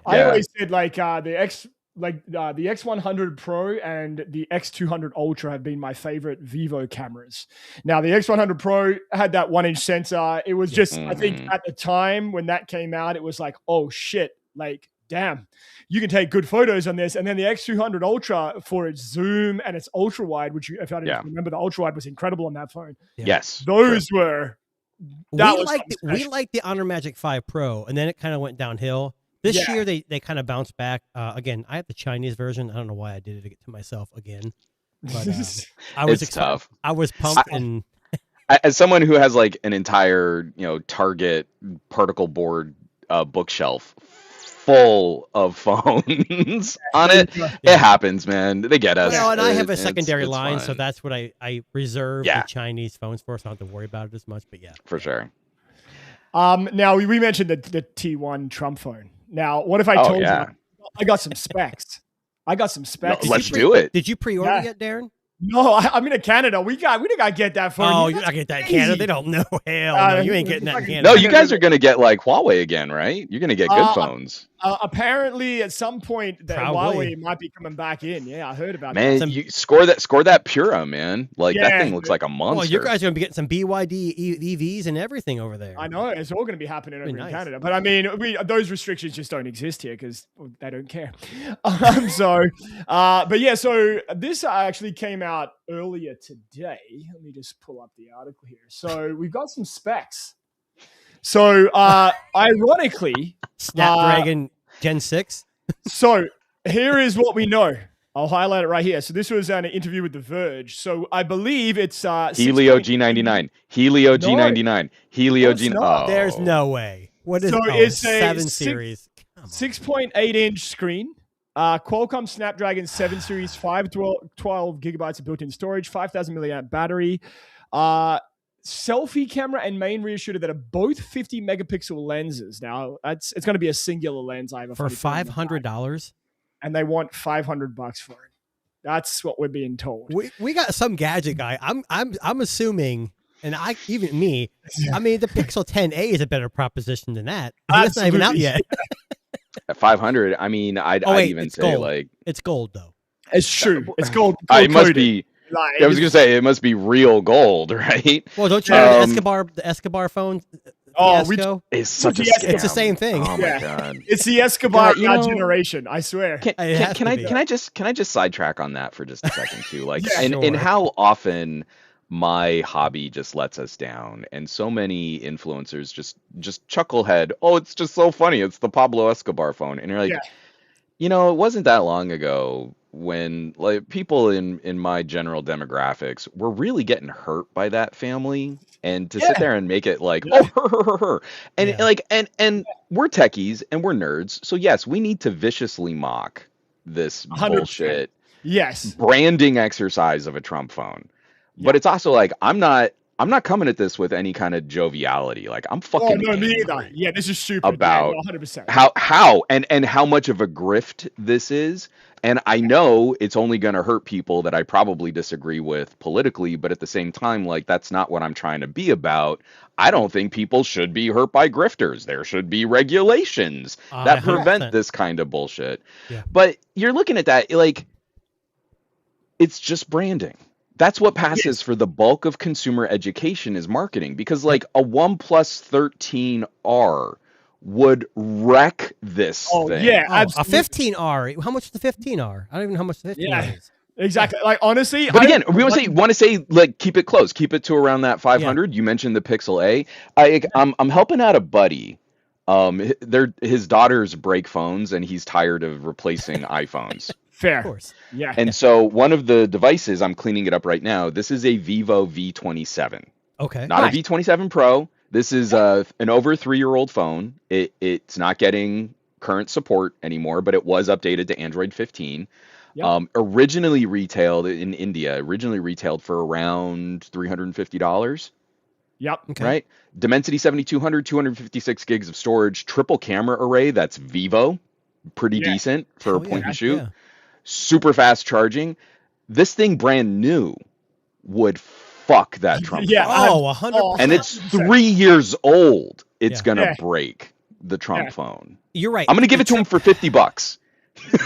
I always said like the X100 Pro and the X200 Ultra have been my favorite Vivo cameras. Now the X100 Pro had that 1-inch sensor. It was just I think at the time when that came out, it was like, oh shit, like damn, you can take good photos on this. And then the X200 Ultra for its zoom and its ultra wide, which if I didn't remember, the ultra wide was incredible on that phone. Yeah. Yes, those were. We liked the Honor Magic 5 Pro, and then it kind of went downhill. This year they kind of bounced back. Again, I have the Chinese version. I don't know why I did it to myself again, but I was tough. I was pumped and. As someone who has like an entire Target particle board bookshelf full of phones on it. It happens, man. They get us. Well, and I have a secondary line, so that's what I reserve the Chinese phones for, so I don't have to worry about it as much. But for sure. Now we mentioned the T1 Trump phone. Now, what if I told you I got some specs? No, let's do it. Did you pre-order yet, Darren? No, I'm in Canada. We got to get that phone. Oh, you're not getting that in Canada. They don't know. Hell no, you ain't getting that in Canada. No, you guys are gonna get like Huawei again, right? You're gonna get good phones. Apparently, at some point, that Huawei might be coming back in. Yeah, I heard about that. Man, you score that Pura, man. Like that thing looks like a monster. Well, you guys are gonna be getting some BYD EVs and everything over there. I know it's all gonna be happening over in Canada, but I mean, those restrictions just don't exist here because they don't care. But yeah, so this actually came out earlier today. Let me just pull up the article here. So we've got some specs. So ironically, Snapdragon Gen 6. So here is what we know. I'll highlight it right here. So this was an interview with The Verge. So I believe it's Helio G99. Helio G99. Helio G. Oh. There's no way. What is it's a 7 series? 6.8-inch screen. Qualcomm Snapdragon 7 series, 512 gigabytes of built-in storage, 5,000 milliamp battery, selfie camera and main rear shooter that are both 50 megapixel lenses. Now it's going to be a singular lens. I have for $500, and they want $500 for it. That's what we're being told. We got some gadget guy. I'm assuming, and I mean the Pixel 10a is a better proposition than that. That's not even out yet. At 500, I mean, I'd even say gold. like it's gold though. It's true. It's gold. It must be. I was gonna say it must be real gold, right? Well, don't you know the Escobar phone? It's such a scam. It's the same thing. Oh my god! It's the Escobar generation. I swear. Can I just sidetrack on that for just a second too? Like, and how often my hobby just lets us down, and so many influencers just chucklehead. Oh, it's just so funny. It's the Pablo Escobar phone, and you're like, it wasn't that long ago when like people in my general demographics were really getting hurt by that family, and to sit there and make it like, oh, her. And like and we're techies and we're nerds, so yes, we need to viciously mock this 100%. bullshit Yes. branding exercise of a Trump phone. But it's also like I'm not coming at this with any kind of joviality. Like I'm fucking me either. Yeah, this is stupid. About 100%. how and how much of a grift this is. And I know it's only going to hurt people that I probably disagree with politically, but at the same time, like that's not what I'm trying to be about. I don't think people should be hurt by grifters. There should be regulations that prevent this kind of bullshit. Yeah. But you're looking at that like it's just branding. That's what passes for the bulk of consumer education is marketing, because like a OnePlus 13R would wreck this thing. Yeah, a 15R. How much is the 15R? I don't even know how much the 15R is. Exactly. Like honestly, but again, we want to say like keep it close, keep it to around that 500. You mentioned the Pixel A. I'm helping out a buddy. His daughters break phones, and he's tired of replacing iPhones. Fair. Of course. Yeah. And so one of the devices, I'm cleaning it up right now. This is a Vivo V27. Okay. Not a V27 Pro. This is an over 3-year-old phone. It's not getting current support anymore, but it was updated to Android 15. Yep. Originally retailed in India, for around $350. Yep. Okay. Right. Dimensity 7200, 256 gigs of storage, triple camera array. That's Vivo. Pretty decent for a point and shoot. Yeah. Super fast charging. This thing brand new would fuck that Trump phone. 100%. And it's 3 years old. It's gonna break the Trump phone. You're right. I'm gonna give it to him for $50.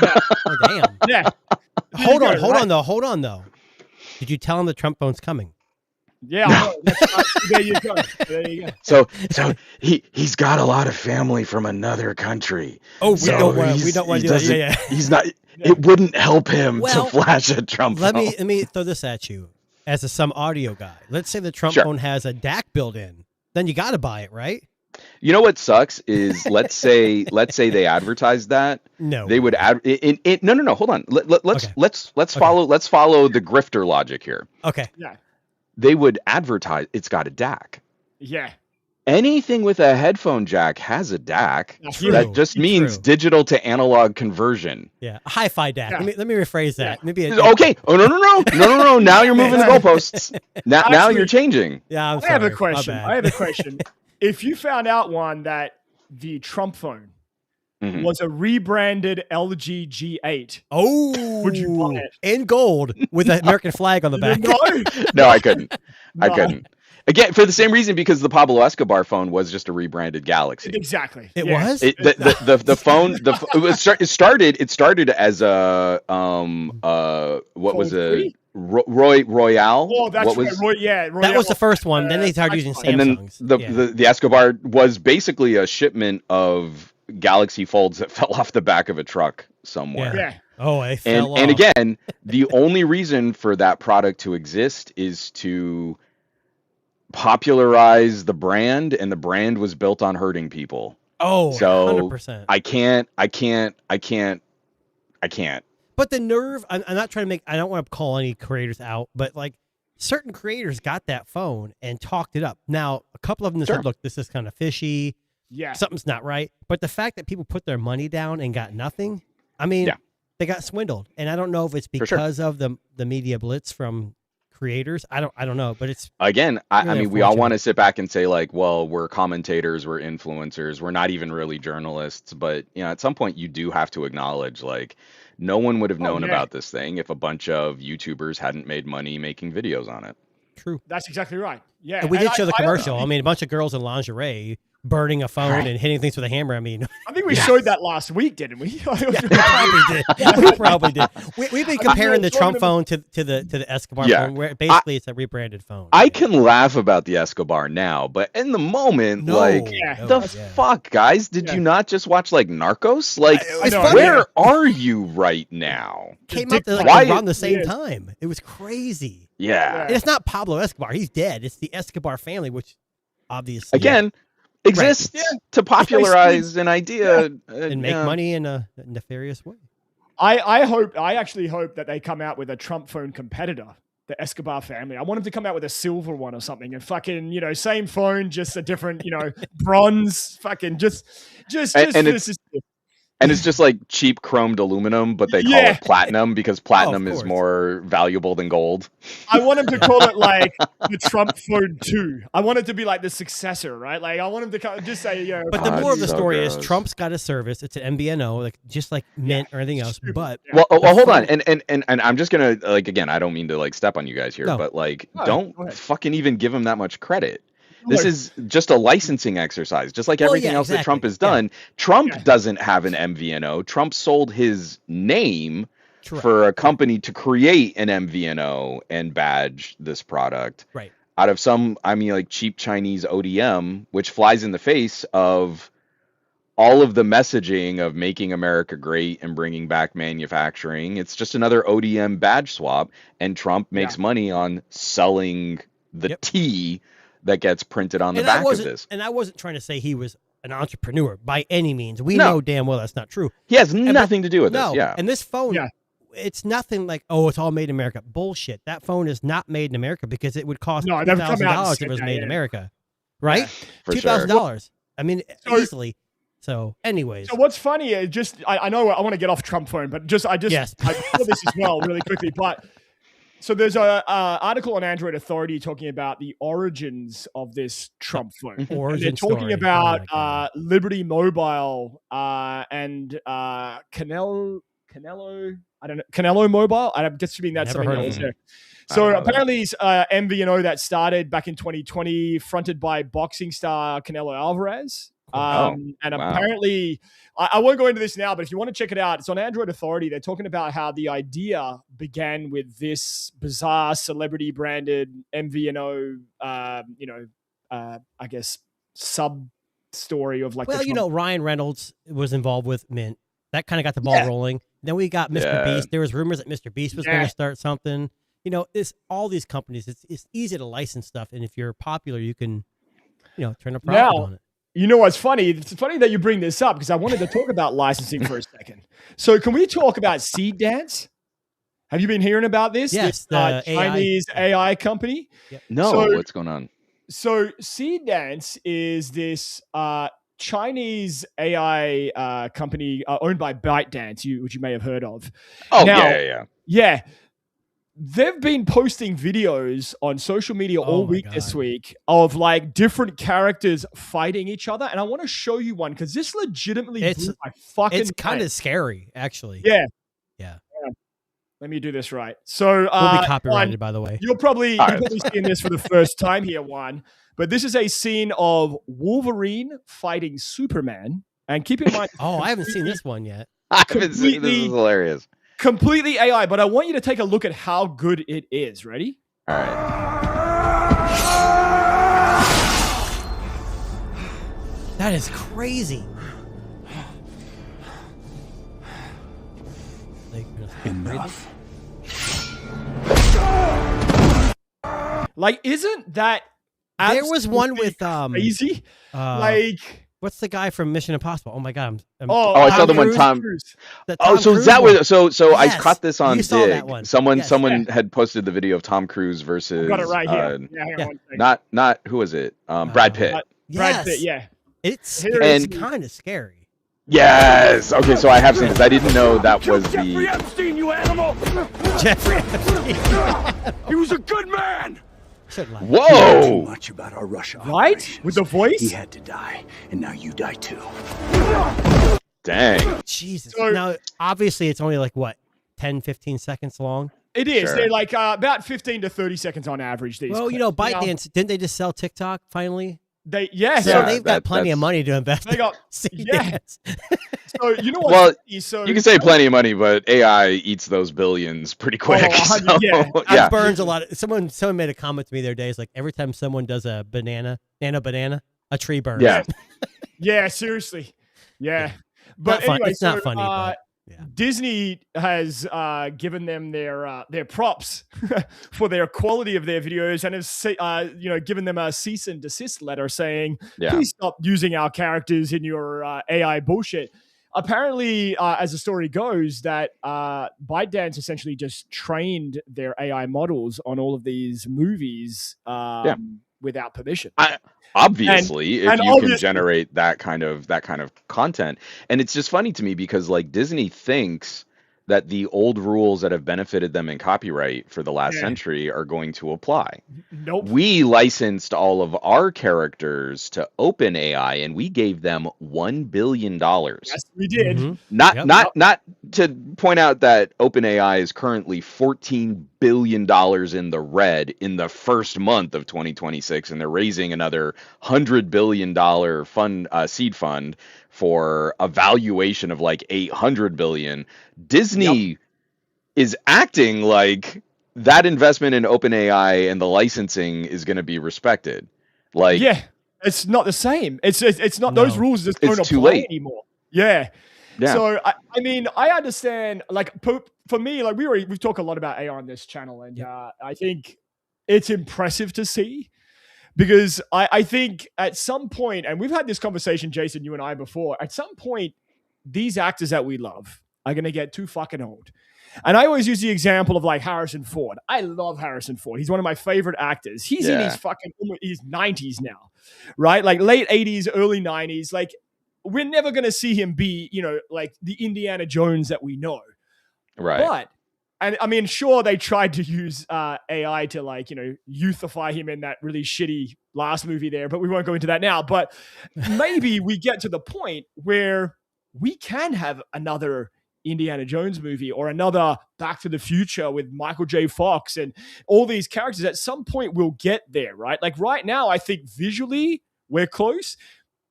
Oh damn. Yeah. Hold on though. Did you tell him the Trump phone's coming? Yeah. There you go. So he's got a lot of family from another country. Oh, we don't want to do that. Yeah. He's not. It wouldn't help him to flash a Trump phone. Let me throw this at you as some audio guy. Let's say the Trump phone has a DAC built in, then you got to buy it, right? You know what sucks is let's say they advertise that. No, they would no. Hold on. Let's follow the grifter logic here. Okay. Yeah. They would advertise it's got a DAC. Yeah. Anything with a headphone jack has a DAC. True. That just means digital to analog conversion. Yeah, a hi-fi DAC. Yeah. Let me rephrase that. Yeah. Maybe okay. Oh no. Now you're moving the goalposts. Now you're changing. Yeah, I have a question. If you found out, Juan, that the Trump phone was a rebranded LG G8, would you buy it? In gold with an American flag on the back. No, I couldn't. I couldn't. Again, for the same reason, because the Pablo Escobar phone was just a rebranded Galaxy. Exactly. It was? The phone. It started as a what was it? Royale. Oh, that's right. Royale. That was the first one. Then they started using Samsungs. And then the Escobar was basically a shipment of Galaxy Folds that fell off the back of a truck somewhere. Yeah. Oh, they fell off. And again, the only reason for that product to exist is to popularize the brand, and the brand was built on hurting people. Oh, so 100%. I can't. But the nerve, I'm not trying to make, I don't want to call any creators out, but like certain creators got that phone and talked it up. Now, a couple of them said, look, this is kind of fishy. Yeah. Something's not right. But the fact that people put their money down and got nothing, I mean, they got swindled. And I don't know if it's because of the media blitz from creators. I don't know, but it's again, I mean, we all want to sit back and say like, well, we're commentators, we're influencers, we're not even really journalists, but you know, at some point you do have to acknowledge like no one would have known about this thing if a bunch of YouTubers hadn't made money making videos on it. True. That's exactly right. Yeah. And we did show the commercial. I mean, a bunch of girls in lingerie burning a phone and hitting things with a hammer. I mean, I think we showed that last week, didn't we? We probably did. We probably did. We've been comparing the Trump phone to the Escobar phone, where basically it's a rebranded phone. I can laugh about the Escobar now, but in the moment, fuck, guys? Did you not just watch like Narcos? Like, where are you right now? Came out around the same time. It was crazy. Yeah. And it's not Pablo Escobar. He's dead. It's the Escobar family, which obviously exists to popularize an idea and make money in a nefarious way. I actually hope that they come out with a Trump phone competitor, the Escobar family. I want them to come out with a silver one or something, and fucking, same phone, just a different, bronze, fucking just and it's just like cheap chromed aluminum, but they call it platinum because platinum is more valuable than gold. I want them to call it like the Trump phone 2. I want it to be like the successor, right? Like I want them to just say, But the more of the story is Trump's got a service. It's an MVNO, like just like Mint or anything else. But well, hold on, and I'm just gonna like again, I don't mean to like step on you guys here, but like don't fucking even give him that much credit. This is just a licensing exercise, just like everything else that Trump has done. Trump doesn't have an MVNO. Trump sold his name for a company to create an MVNO and badge this product. Right. Out of some, like cheap Chinese ODM, which flies in the face of all of the messaging of making America great and bringing back manufacturing. It's just another ODM badge swap, and Trump makes money on selling the tea that gets printed on the back of this. And I wasn't trying to say he was an entrepreneur by any means. We know damn well that's not true. He has nothing to do with this. And this phone, it's nothing like, it's all made in America. Bullshit. That phone is not made in America because it would cost $2,000 if it was made in America. Right? $2,000. I mean, easily. So, anyways. So what's funny is I know I want to get off Trump phone, but I saw this as well really quickly, but so there's a article on Android Authority talking about the origins of this Trump phone. They're talking about Liberty Mobile and Canelo. I don't know, Canelo Mobile. I'm guessing that's something else there. So apparently, MVNO that started back in 2020, fronted by boxing star Canelo Alvarez. Apparently, I won't go into this now, but if you want to check it out, it's on Android Authority. They're talking about how the idea began with this bizarre celebrity branded MVNO, I guess sub story of like. Well, Ryan Reynolds was involved with Mint. That kind of got the ball rolling. Then we got Mr. Beast. There was rumors that Mr. Beast was going to start something. All these companies. It's easy to license stuff, and if you're popular, you can, turn a profit on it. You know what's funny? It's funny that you bring this up because I wanted to talk about licensing for a second. So can we talk about Seed Dance? Have you been hearing about this? Yes, this Chinese AI company. Yep. No, what's going on? So Seed Dance is this Chinese AI company owned by ByteDance, which you may have heard of. Oh, yeah. They've been posting videos on social media all week this week of like different characters fighting each other. And I want to show you one because this legitimately blew my fucking It's kind of scary, actually. Yeah. Let me do this right. So we'll be copyrighted, by the way. You're probably seeing this for the first time here, Juan. But this is a scene of Wolverine fighting Superman. And keep in mind... I haven't seen this one yet. I haven't seen this. Is hilarious. Completely AI, but I want you to take a look at how good it is. Ready? All right. That is crazy. Enough. Like, isn't that there was one with crazy? What's the guy from Mission Impossible? Oh my god! I saw the one Tom. So I caught this on Dig. Someone had posted the video of Tom Cruise versus. I've got it right here. Not who was it? Brad Pitt. Brad Pitt. Yeah. It's kind of scary. Yes. Okay, so I have seen this. I didn't know that was Jeffrey Epstein, you animal! Jeffrey Epstein. He was a good man. Whoa! Too much about our Russia right? With the voice? He had to die, and now you die too. Dang. Jesus. Now, obviously, it's only like, 10, 15 seconds long? It is. Sure. They're like about 15 to 30 seconds on average. These ByteDance, didn't they just sell TikTok finally? They've got plenty of money to invest. They got So you know what? Well, you can say plenty of money, but AI eats those billions pretty quick. It burns a lot. Someone made a comment to me the other day. It's like every time someone does a banana, a tree burns. Yeah. Yeah. Seriously. Yeah. But anyway, it's not funny. But, Disney has given them their props for their quality of their videos and has given them a cease and desist letter saying, please stop using our characters in your AI bullshit. apparently, as the story goes, that ByteDance essentially just trained their AI models on all of these movies without permission. Obviously, if and you can obviously, generate that kind of content. And it's just funny to me because like Disney thinks that the old rules that have benefited them in copyright for the last century are going to apply. Nope. We licensed all of our characters to OpenAI and we gave them $1 billion. Yes, we did. Mm-hmm. Not to point out that OpenAI is currently $14 billion in the red in the first month of 2026, and they're raising another $100 billion seed fund for a valuation of like $800 billion. Disney is acting like that investment in OpenAI and the licensing is going to be respected. Like, it's not the same. It's not those rules just don't apply anymore. Yeah. So I mean, I understand. Like for me, like we've talked a lot about AI on this channel, and I think it's impressive to see. Because I think at some point, and we've had this conversation, Jason, you and I before, at some point, these actors that we love are going to get too fucking old. And I always use the example of like Harrison Ford. I love Harrison Ford. He's one of my favorite actors. He's in his 90s now, right? Like late 80s, early 90s. Like we're never going to see him be, like the Indiana Jones that we know. Right. But and I mean, sure, they tried to use AI to like, youthify him in that really shitty last movie there, but we won't go into that now. But maybe we get to the point where we can have another Indiana Jones movie or another Back to the Future with Michael J. Fox and all these characters. At some point we'll get there, right? Like right now, I think visually we're close.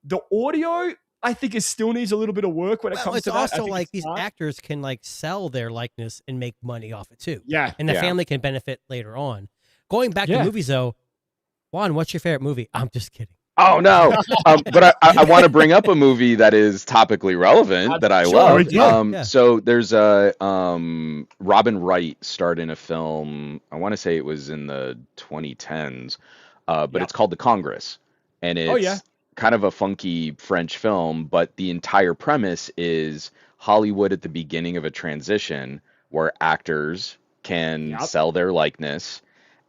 The audio, I think it still needs a little bit of work when it comes to that. It's also like these actors can like sell their likeness and make money off it too. Yeah. And the family can benefit later on. Going back to movies though, Juan, what's your favorite movie? I'm just kidding. Oh no. But I want to bring up a movie that is topically relevant that I love. So there's a Robin Wright starred in a film. I want to say it was in the 2010s, but it's called The Congress, and it's kind of a funky French film, but the entire premise is Hollywood at the beginning of a transition where actors can sell their likeness.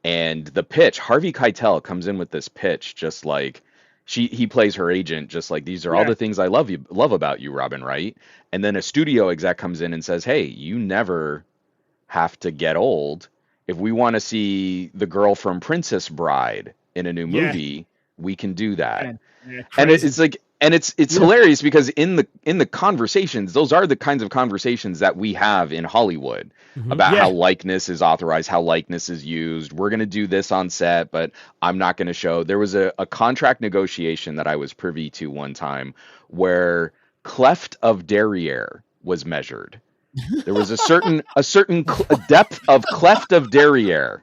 And the pitch, Harvey Keitel comes in with this pitch, just like he plays her agent, just like, these are all the things I love about you, Robin Wright. And then a studio exec comes in and says, hey, you never have to get old. If we want to see the girl from Princess Bride in a new movie, we can do that. And it's like, and it's hilarious because in the conversations, those are the kinds of conversations that we have in Hollywood about how likeness is authorized, how likeness is used. We're going to do this on set, but I'm not going to show. There was a contract negotiation that I was privy to one time where cleft of derriere was measured. There was a certain depth of cleft of derriere.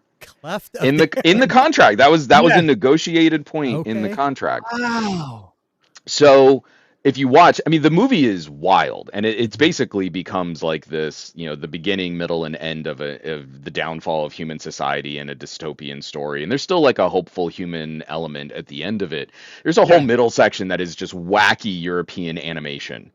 In the contract. That was a negotiated point in the contract. Wow. So if you watch, I mean, the movie is wild, and it's basically becomes like this, the beginning, middle, and end of the downfall of human society and a dystopian story. And there's still like a hopeful human element at the end of it. There's a whole middle section that is just wacky European animation.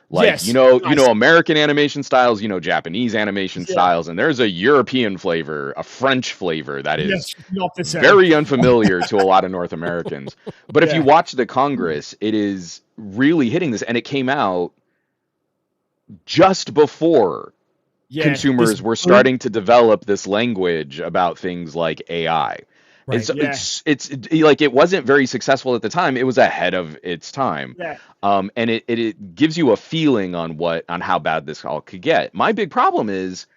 Like, American animation styles, Japanese animation styles, and there's a European flavor, a French flavor that is not the same. Very unfamiliar to a lot of North Americans. But if you watch The Congress, it is really hitting this, and it came out just before consumers were starting to develop this language about things like AI. Right. And so it's like, it wasn't very successful at the time. It was ahead of its time. And it gives you a feeling on how bad this all could get. My big problem is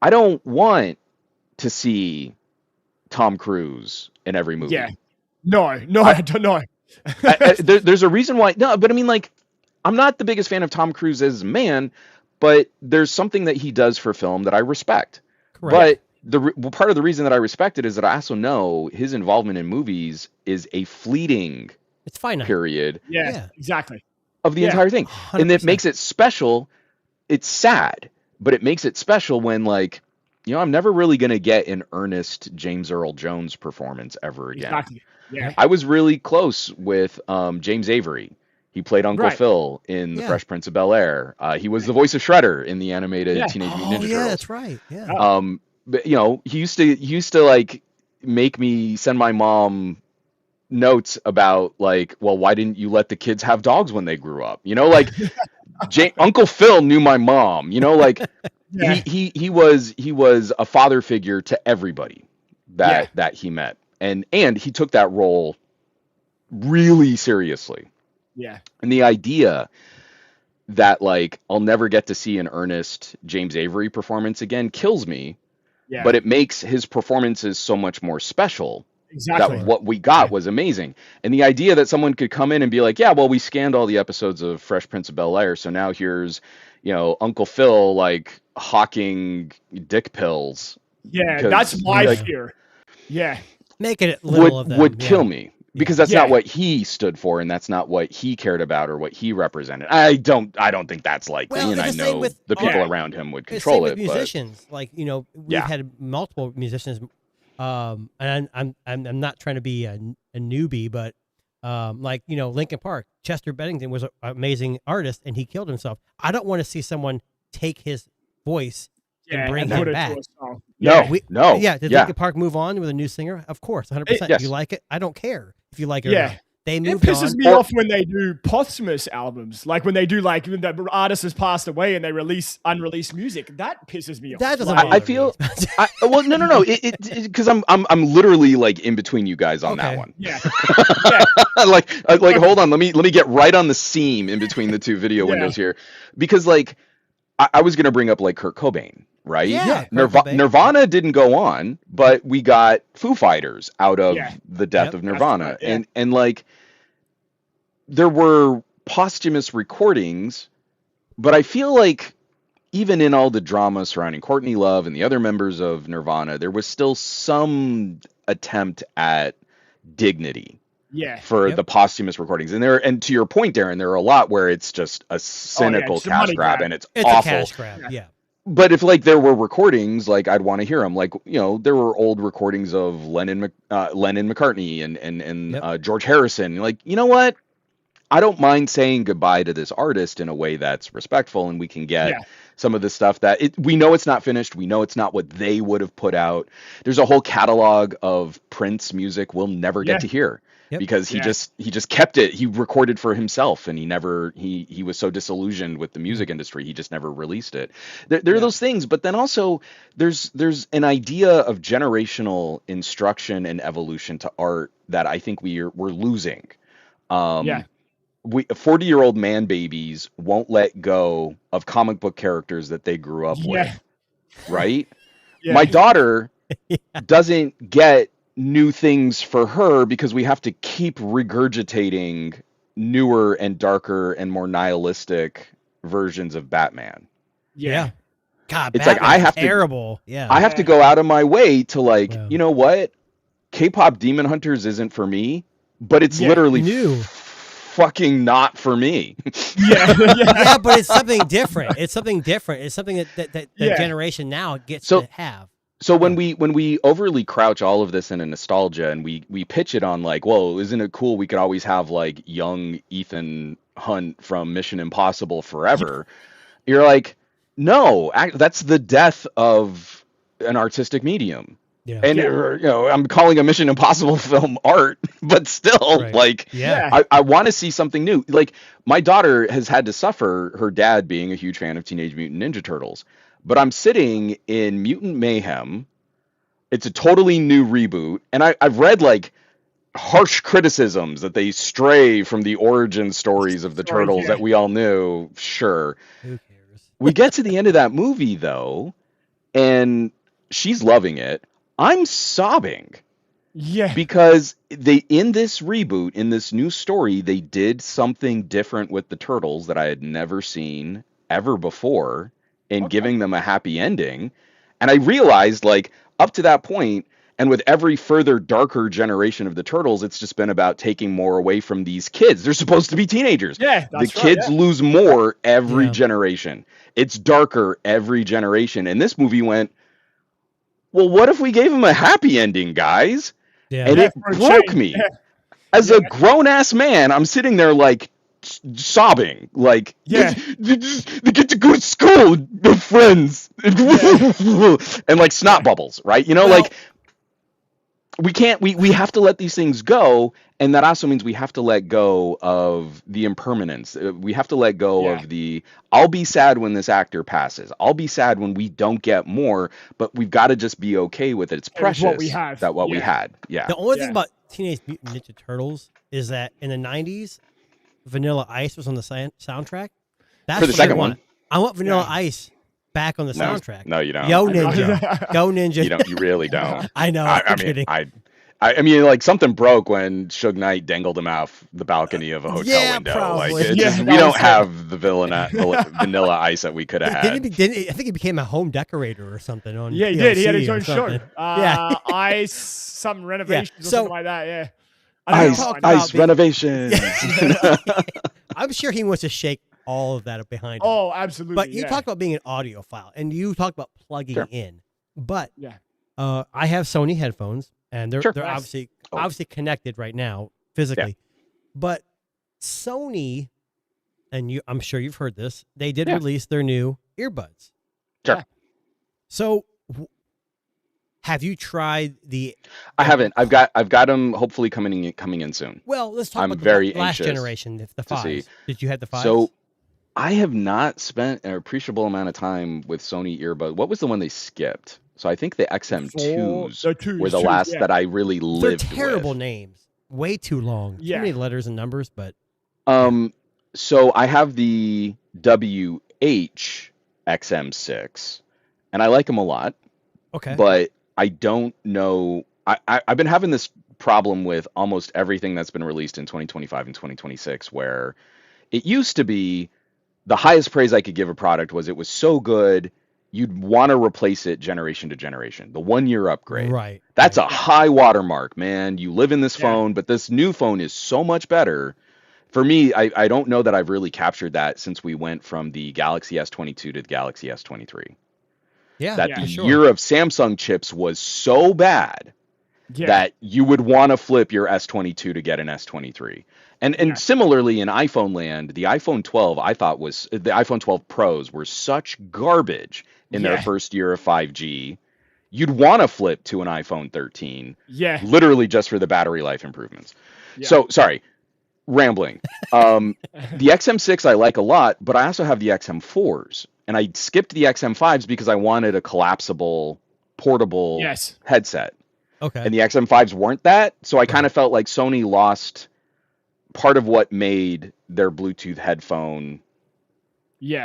I don't want to see Tom Cruise in every movie. Yeah. No, I don't know. There's a reason why. No, but I mean, like, I'm not the biggest fan of Tom Cruise as a man, but there's something that he does for film that I respect. Correct. But part of the reason that I respect it is that I also know his involvement in movies is a fleeting period. Yeah, exactly. Of the entire thing. 100%. And it makes it special. It's sad, but it makes it special when, like, I'm never really going to get an earnest James Earl Jones performance ever again. Exactly. Yeah. I was really close with James Avery. He played Uncle Phil in The Fresh Prince of Bel-Air. He was the voice of Shredder in the animated Teenage Mutant Ninja Turtles. Yeah, that's right. Yeah. But he used to like make me send my mom notes about like, well, why didn't you let the kids have dogs when they grew up? Like Uncle Phil knew my mom. Like he was a father figure to everybody that he met, and he took that role really seriously. Yeah. And the idea that like I'll never get to see an earnest James Avery performance again kills me. Yeah. But it makes his performances so much more special. Exactly. That what we got was amazing. And the idea that someone could come in and be like, yeah, well, we scanned all the episodes of Fresh Prince of Bel-Air, so now here's, Uncle Phil like hawking dick pills. Yeah, that's my fear. Yeah. Making it little of them. Would kill me. Because that's not what he stood for, and that's not what he cared about or what he represented. I don't think that's likely, and I know the people around him would control it. Musicians, like we've had multiple musicians, and I'm not trying to be a newbie, but like Linkin Park, Chester Bennington was an amazing artist, and he killed himself. I don't want to see someone take his voice and bring him back. No. Yeah, did Linkin Park move on with a new singer? Of course, 100%. If you like it, I don't care if you like it or not. They moved on. It pisses me off when they do posthumous albums, like when they do like when the artist has passed away and they release unreleased music. That pisses me off. That doesn't. I feel. Well, no. Because I'm literally like in between you guys on that one. Yeah. like hold on. Let me get right on the seam in between the two video windows here, because like I was gonna bring up like Kurt Cobain. Right? Yeah. Nirvana didn't go on, but we got Foo Fighters out of the death of Nirvana. Right, and like there were posthumous recordings, but I feel like even in all the drama surrounding Courtney Love and the other members of Nirvana, there was still some attempt at dignity. For the posthumous recordings. And to your point, Darren, there are a lot where it's just a cynical cash grab and it's awful. A cash grab, But if like there were recordings, like I'd want to hear them. Like there were old recordings of Lennon McCartney and George Harrison. Like what? I don't mind saying goodbye to this artist in a way that's respectful, and we can get some of the stuff that we know it's not finished. We know it's not what they would have put out. There's a whole catalog of Prince music we'll never get to hear. Because he just kept it. He recorded for himself, and he was so disillusioned with the music industry, he just never released it. There are those things, but then also there's an idea of generational instruction and evolution to art that I think we're losing. 40-year-old man babies won't let go of comic book characters that they grew up with, right? My daughter doesn't get new things for her because we have to keep regurgitating newer and darker and more nihilistic versions of Batman. God, it's like I have terrible. I have to go out of my way to like, you know what? K-pop Demon Hunters isn't for me, but it's literally fucking not for me. But it's something different. It's something that the generation now gets to have. So when we overly crouch all of this in a nostalgia and we pitch it on like, whoa, isn't it cool? We could always have like young Ethan Hunt from Mission Impossible forever. You're like, no, that's the death of an artistic medium. And I'm calling a Mission Impossible film art, but still, I want to see something new. Like my daughter has had to suffer, her dad being a huge fan of Teenage Mutant Ninja Turtles. But I'm sitting in Mutant Mayhem. It's a totally new reboot. And I've read like harsh criticisms that they stray from the origin stories of the Turtles that we all knew. Sure. Who cares? We get to the end of that movie though, and she's loving it. I'm sobbing. Because in this reboot, in this new story, they did something different with the Turtles that I had never seen ever before. And giving them a happy ending. And I realized, like, up to that point, and with every further darker generation of the Turtles, it's just been about taking more away from these kids. They're supposed to be teenagers. The kids lose more every generation. It's darker every generation. And this movie went, well, what if we gave them a happy ending, guys? And it broke me. As a grown-ass man, I'm sitting there like, sobbing, like, Yeah. they get to go to school with friends, and like snot bubbles, right? You know, like we have to let these things go, and that also means we have to let go of the impermanence. We have to let go of the I'll be sad when this actor passes. I'll be sad when we don't get more, but we've got to just be okay with it. It's precious what we have. that we had. Yeah. The only thing about Teenage Mutant Ninja Turtles is that in the 90s, Vanilla Ice was on the soundtrack. That's For the second one. I want Vanilla Ice back on the soundtrack. No, you don't. Yo, Ninja. Go, Ninja. You don't. You really don't. I know. I mean, I mean, like something broke when Suge Knight dangled him off the balcony of a hotel window. Probably. Like, we don't have the Vanilla Ice that we could have had. I think he became a home decorator or something on. Yeah, he TLC did. He had his own show. Yeah. Some renovations or So- something like that. Yeah. Ice renovations. I'm sure he wants to shake all of that behind him. Oh, absolutely. But you talked about being an audiophile, and you talked about plugging in. But I have Sony headphones, and they're obviously connected right now physically. But Sony, and I'm sure you've heard this, they did release their new earbuds. Sure. So, have you tried the? I haven't. I've got them hopefully coming in soon. Well, let's talk about very the last anxious generation, the fives. Did you have the fives? So, I have not spent an appreciable amount of time with Sony earbuds. What was the one they skipped? So I think the XM2s were the last that I really lived with. They're terrible names. Way too long. Too many letters and numbers, but so I have the WH XM6 and I like them a lot. Okay. But I don't know. I've been having this problem with almost everything that's been released in 2025 and 2026, where it used to be the highest praise I could give a product was it was so good, you'd want to replace it generation to generation. The 1 year upgrade. Right. That's a high watermark, man. You live in this phone, but this new phone is so much better. For me, I don't know that I've really captured that since we went from the Galaxy S22 to the Galaxy S23. Yeah, the year of Samsung chips was so bad that you would want to flip your S22 to get an S23. And similarly in iPhone land, the iPhone 12 I thought was the iPhone 12 Pros were such garbage in their first year of 5G. You'd want to flip to an iPhone 13. Yeah. Literally just for the battery life improvements. Yeah. So sorry, rambling. The XM6 I like a lot, but I also have the XM4s. And I skipped the XM5s because I wanted a collapsible, portable headset. Okay. And the XM5s weren't that. So I kind of felt like Sony lost part of what made their Bluetooth headphone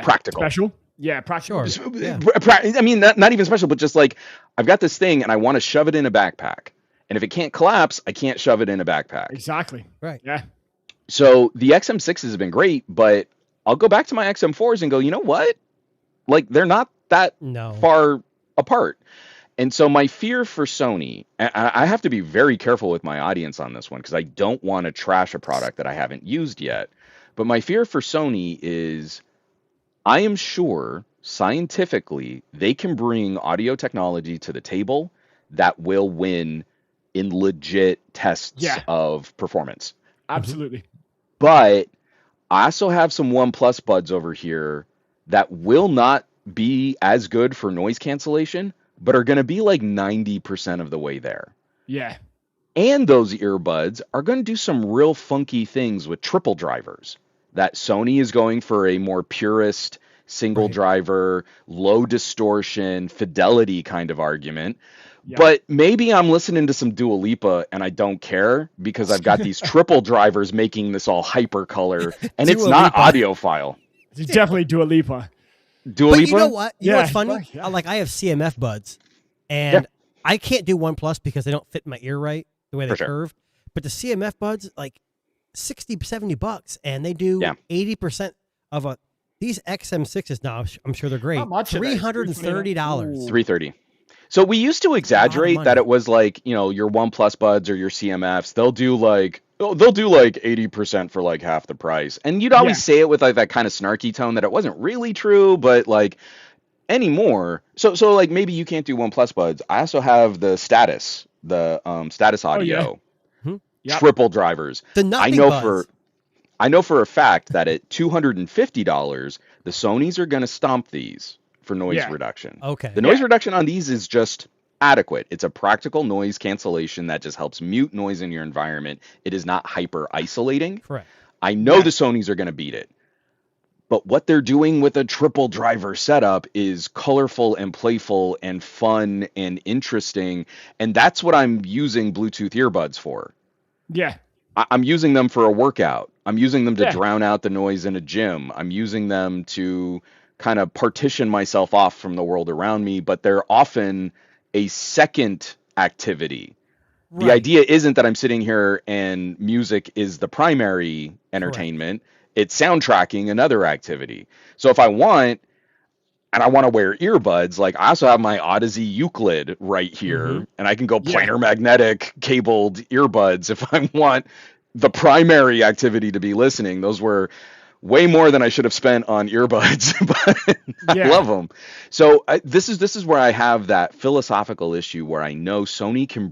practical. Special? Yeah, practical. Sure. Yeah. I mean, not even special, but just like, I've got this thing and I want to shove it in a backpack. And if it can't collapse, I can't shove it in a backpack. Exactly. Right. Yeah. So the XM6s have been great, but I'll go back to my XM4s and go, you know what? Like, they're not that far apart. And so my fear for Sony, and I have to be very careful with my audience on this one because I don't want to trash a product that I haven't used yet. But my fear for Sony is I am sure scientifically they can bring audio technology to the table that will win in legit tests of performance. Absolutely. But I also have some OnePlus buds over here that will not be as good for noise cancellation, but are going to be like 90% of the way there. Yeah. And those earbuds are going to do some real funky things with triple drivers. That Sony is going for a more purist, single driver, low distortion, fidelity kind of argument. Yeah. But maybe I'm listening to some Dua Lipa and I don't care because I've got these triple drivers making this all hyper color and it's not audiophile. It's definitely Dua Lipa. Dua Lipa? You know what? You know what's funny? Yeah. Like I have CMF buds and I can't do OnePlus because they don't fit my ear right the way they curve. But the CMF buds, like $60, $70 and they do 80% of these XM6s now. I'm sure they're great. How much? $330. $330. So we used to exaggerate that it was like, you know, your OnePlus buds or your CMFs, they'll do like 80% for like half the price. And you'd always say it with like that kind of snarky tone that it wasn't really true, but like anymore. So like maybe you can't do OnePlus buds. I also have the Status audio, triple drivers. The nothing buds. I know for a fact that at $250, the Sonys are going to stomp these for noise reduction. Okay. The noise reduction on these is just adequate. It's a practical noise cancellation that just helps mute noise in your environment. It is not hyper isolating. Correct. I know the Sonys are going to beat it. But what they're doing with a triple driver setup is colorful and playful and fun and interesting. And that's what I'm using Bluetooth earbuds for. Yeah. I'm using them for a workout. I'm using them to drown out the noise in a gym. I'm using them to kind of partition myself off from the world around me, but they're often a second activity. Right. The idea isn't that I'm sitting here and music is the primary entertainment. Correct. It's soundtracking another activity. So if I want, and I want to wear earbuds, like I also have my Odyssey Euclid right here, and I can go planar magnetic cabled earbuds if I want the primary activity to be listening. Those were way more than I should have spent on earbuds, but I love them. So this is where I have that philosophical issue where I know Sony can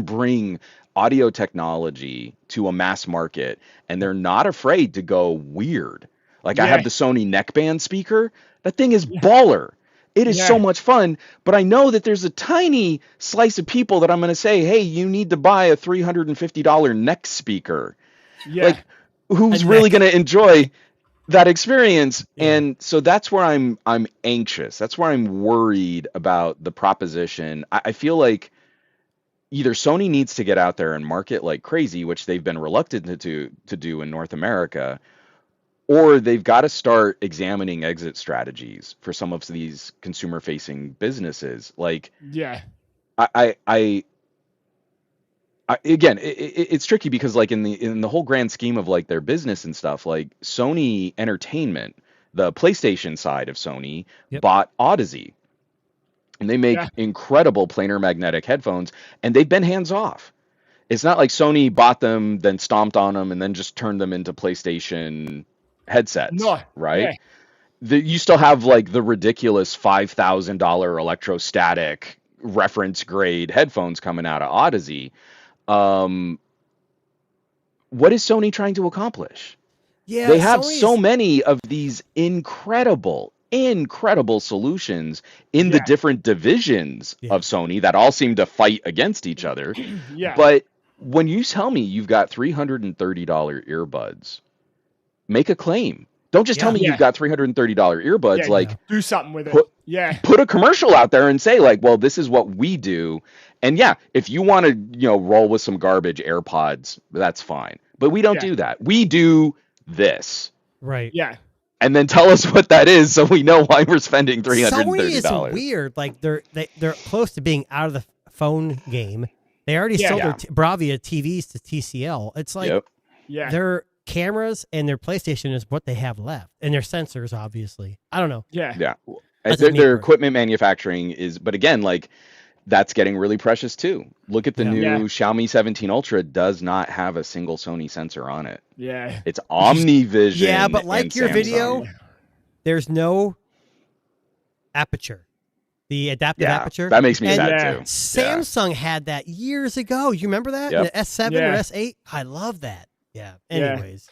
bring audio technology to a mass market, and they're not afraid to go weird. Like I have the Sony neckband speaker. That thing is baller. It is so much fun, but I know that there's a tiny slice of people that I'm going to say, hey, you need to buy a $350 neck speaker. Yeah. Like, who's really going to enjoy that experience? And so that's where I'm anxious. That's where I'm worried about the proposition. I feel like either Sony needs to get out there and market like crazy, which they've been reluctant to do in North America, or they've got to start examining exit strategies for some of these consumer-facing businesses. Like, again, it's tricky because, like, in the whole grand scheme of like their business and stuff, like Sony Entertainment, the PlayStation side of Sony, bought Odyssey, and they make incredible planar magnetic headphones, and they've been hands off. It's not like Sony bought them, then stomped on them, and then just turned them into PlayStation headsets, right? You still have like the ridiculous $5,000 electrostatic reference grade headphones coming out of Odyssey. What is Sony trying to accomplish? They have so many of these incredible solutions in the different divisions of Sony that all seem to fight against each other. But when you tell me you've got $330 earbuds, make a claim. Don't just tell me you've got $330 earbuds. Like, do something with it. Put a commercial out there and say, like, well, this is what we do. And if you want to, roll with some garbage AirPods, that's fine. But we don't do that. We do this. Right. Yeah. And then tell us what that is, so we know why we're spending $330. Sony is weird. Like they're close to being out of the phone game. They already sold their Bravia TVs to TCL. It's like their cameras and their PlayStation is what they have left, and their sensors, obviously. I don't know. Yeah. Their equipment manufacturing is, but again, like that's getting really precious too. Look at the new Xiaomi 17 Ultra. Does not have a single Sony sensor on it. Yeah, it's OmniVision. Yeah, but like your Samsung. video, there's no aperture. The adaptive aperture. That makes me sad too. Samsung had that years ago. You remember that? The S7 or S8? I love that. Yeah. Anyways.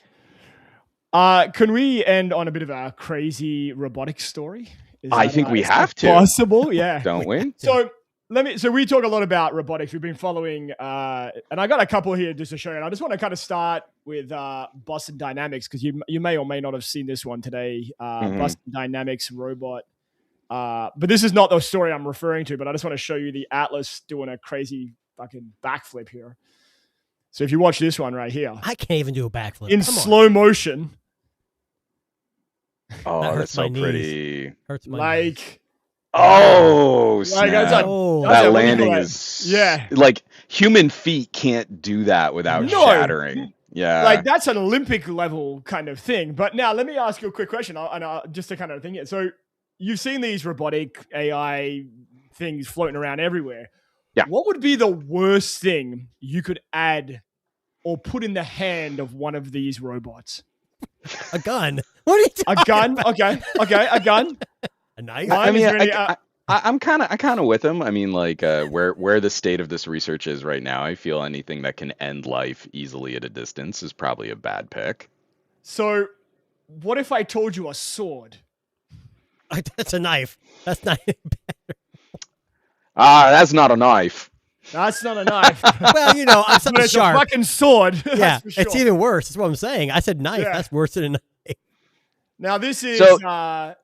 Can we end on a bit of a crazy robotics story? I think we have to. Possible, yeah. Don't we? So we talk a lot about robotics. We've been following, and I got a couple here just to show you. And I just want to kind of start with Boston Dynamics, because you may or may not have seen this one today. Boston Dynamics robot. But this is not the story I'm referring to, but I just want to show you the Atlas doing a crazy fucking backflip here. So if you watch this one right here. I can't even do a backflip. In slow motion. Oh, that's so pretty. Hurts my knees. That landing is like human feet can't do that without shattering. Yeah, like that's an Olympic level kind of thing. But now let me ask you a quick question, just to kind of think it. So you've seen these robotic AI things floating around everywhere. Yeah. What would be the worst thing you could add or put in the hand of one of these robots? A gun. What are you talking about? A gun? Okay, a gun. A knife? I mean, I'm kind of with him. I mean, like where the state of this research is right now, I feel anything that can end life easily at a distance is probably a bad pick. So, what if I told you a sword? That's a knife. That's not better. That's not a knife. That's not a knife. Well, you know, I'm but something it's sharp. a fucking sword. Yeah, for sure. it's even worse. That's what I'm saying. I said knife. Yeah. That's worse than a knife. Now, this is So-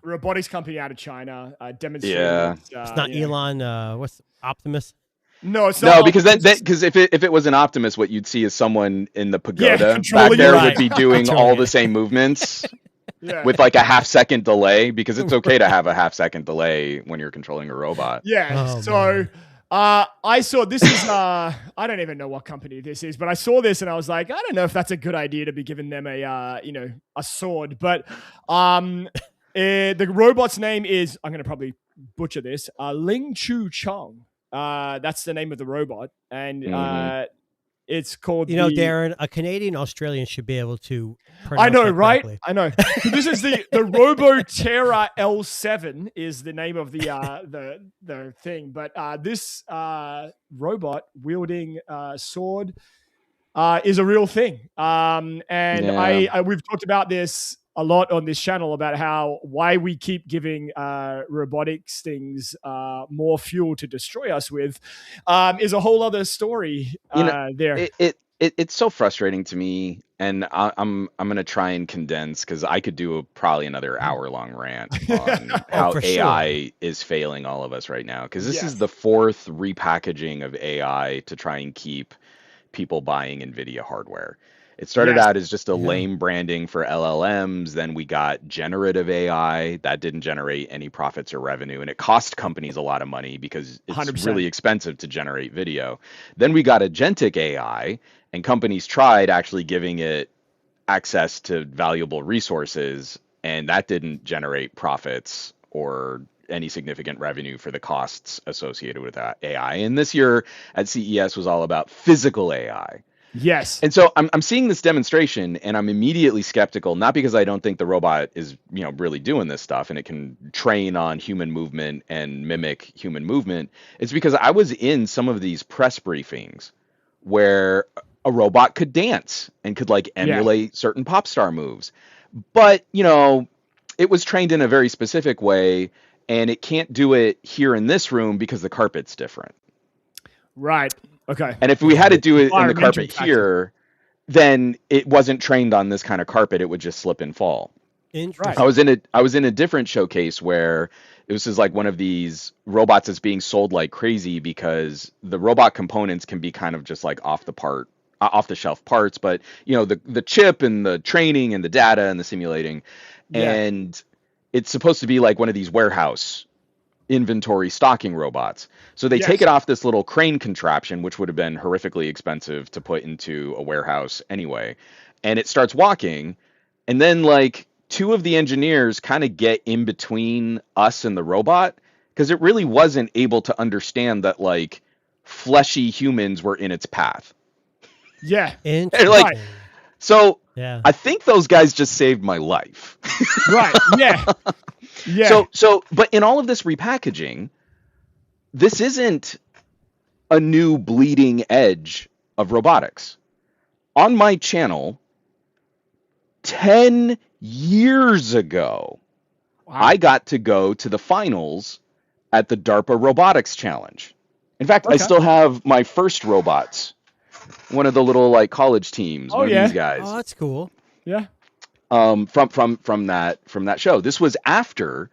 robotics company out of China demonstrating. Yeah. It's not Elon. What's Optimus? No, it's not. No, because if it was an Optimus, what you'd see is someone in the pagoda back controlling there it. would be doing Controlling all it. the same movements Yeah. with like a half-second delay, because it's okay to have a half-second delay when you're controlling a robot. Yeah. Oh, so man. I saw this is I don't even know what company this is, but I saw this and I was like, I don't know if that's a good idea to be giving them a a sword. But the robot's name is, I'm gonna probably butcher this, Ling Chu Chong. That's the name of the robot, and it's called. You know, Darren, a Canadian Australian should be able to pronounce I know, that right? correctly. I know. So this is the Roboterra L7 is the name of the thing, but this robot wielding sword is a real thing. And Yeah. we've talked about this a lot on this channel about why we keep giving robotics things more fuel to destroy us with is a whole other story there. It's so frustrating to me, and I'm gonna try and condense, because I could do probably another hour-long rant on how for AI is failing all of us right now, because this is the fourth repackaging of AI to try and keep people buying NVIDIA hardware. It started out as just a lame branding for LLMs. Then we got generative AI that didn't generate any profits or revenue, and it cost companies a lot of money because it's 100%. really expensive to generate video. Then we got agentic AI, and companies tried actually giving it access to valuable resources, and that didn't generate profits or any significant revenue for the costs associated with that AI. And this year at CES was all about physical AI. Yes. And so I'm seeing this demonstration, and I'm immediately skeptical, not because I don't think the robot is, really doing this stuff and it can train on human movement and mimic human movement. It's because I was in some of these press briefings where a robot could dance and could like emulate certain pop star moves. But, it was trained in a very specific way, and it can't do it here in this room because the carpet's different. Right. Okay. And if we had to do it in the carpet factor. here, then it wasn't trained on this kind of carpet. It would just slip and fall. Interesting. I was in a different showcase where it was just like one of these robots that's being sold like crazy, because the robot components can be kind of just like off the shelf parts, but the chip and the training and the data and the simulating, and it's supposed to be like one of these warehouse inventory stocking robots. So they take it off this little crane contraption, which would have been horrifically expensive to put into a warehouse anyway. And it starts walking. And then like two of the engineers kind of get in between us and the robot, because it really wasn't able to understand that like fleshy humans were in its path. Yeah. Interesting. Like, so yeah. I think those guys just saved my life. Right. Yeah. Yeah. So, but in all of this repackaging, this isn't a new bleeding edge of robotics. On my channel, 10 years ago, I got to go to the finals at the DARPA Robotics Challenge. In fact, I still have my first robots. One of the little like college teams, one of these guys. Oh, that's cool. Yeah. From that show. This was after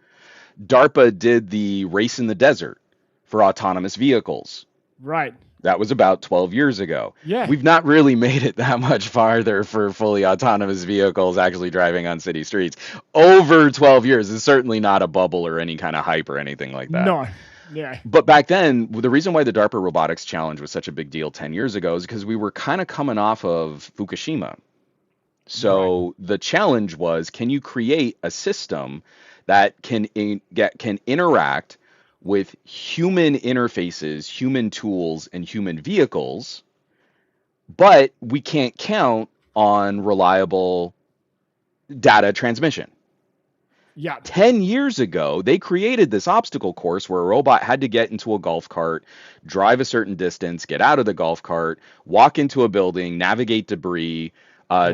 DARPA did the Race in the Desert for autonomous vehicles. Right. That was about 12 years ago. Yeah. We've not really made it that much farther for fully autonomous vehicles actually driving on city streets. Over 12 years is certainly not a bubble or any kind of hype or anything like that. No. Yeah. But back then, the reason why the DARPA Robotics Challenge was such a big deal 10 years ago is because we were kind of coming off of Fukushima. So the challenge was, can you create a system that can interact with human interfaces, human tools, and human vehicles, but we can't count on reliable data transmission? Yeah. 10 years ago, they created this obstacle course where a robot had to get into a golf cart, drive a certain distance, get out of the golf cart, walk into a building, navigate debris,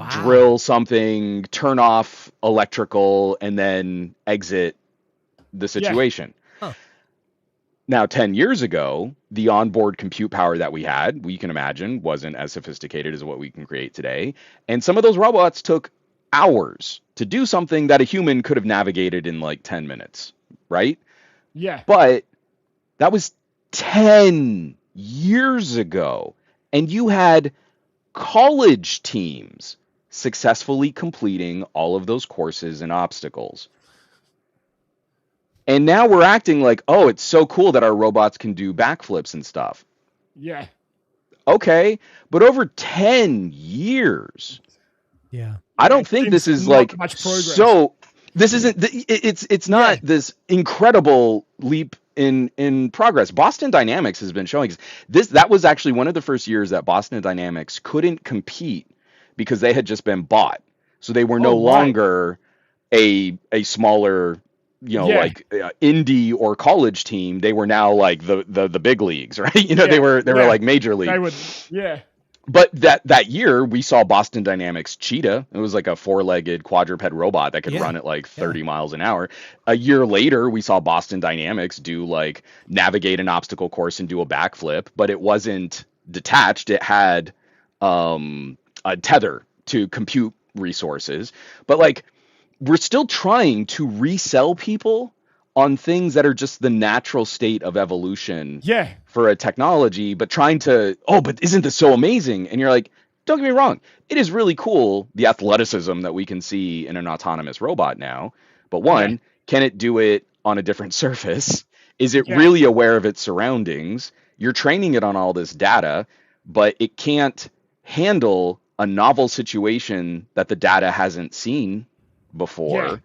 drill something, turn off electrical, and then exit the situation. Huh. Now, 10 years ago, the onboard compute power that we had, we can imagine, wasn't as sophisticated as what we can create today. And some of those robots took hours to do something that a human could have navigated in like 10 minutes, right? Yeah. But that was 10 years ago. And you had college teams successfully completing all of those courses and obstacles. And now we're acting like, oh, it's so cool that our robots can do backflips and stuff. Yeah. Okay, but over 10 years. Yeah. I don't think this is like so. This isn't. It's not this incredible leap in progress. Boston Dynamics has been showing this. That was actually one of the first years that Boston Dynamics couldn't compete because they had just been bought, so they were no longer a smaller, like indie or college team. They were now like the big leagues, right? They were like major league. They would, But that year we saw Boston Dynamics Cheetah. It was like a 4-legged quadruped robot that could run at like 30 miles an hour. A year later, we saw Boston Dynamics do like navigate an obstacle course and do a backflip, but it wasn't detached. It had a tether to compute resources. But like, we're still trying to resell people on things that are just the natural state of evolution for a technology, but trying to, but isn't this so amazing? And you're like, don't get me wrong. It is really cool, the athleticism that we can see in an autonomous robot now. But one, can it do it on a different surface? Is it really aware of its surroundings? You're training it on all this data, but it can't handle a novel situation that the data hasn't seen before. Yeah.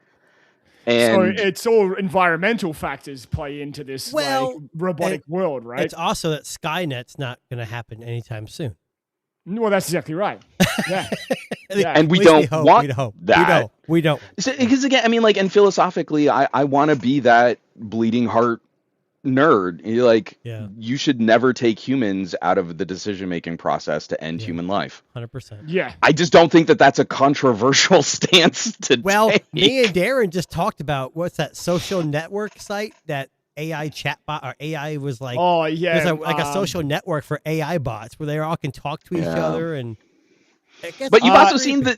And so it's all environmental factors play into this robotic world, right? It's also that Skynet's not going to happen anytime soon. Well, that's exactly right. Yeah. And we don't want that. We don't. Because again, I mean, like, and philosophically, I want to be that bleeding heart nerd. Like, you should never take humans out of the decision-making process to end human life. 100%. Yeah. I just don't think that that's a controversial stance to take. Me and Darren just talked about, what's that social network site that AI chatbot or AI was like? Oh, yeah. There's like a social network for AI bots where they all can talk to each other and. But you've also seen the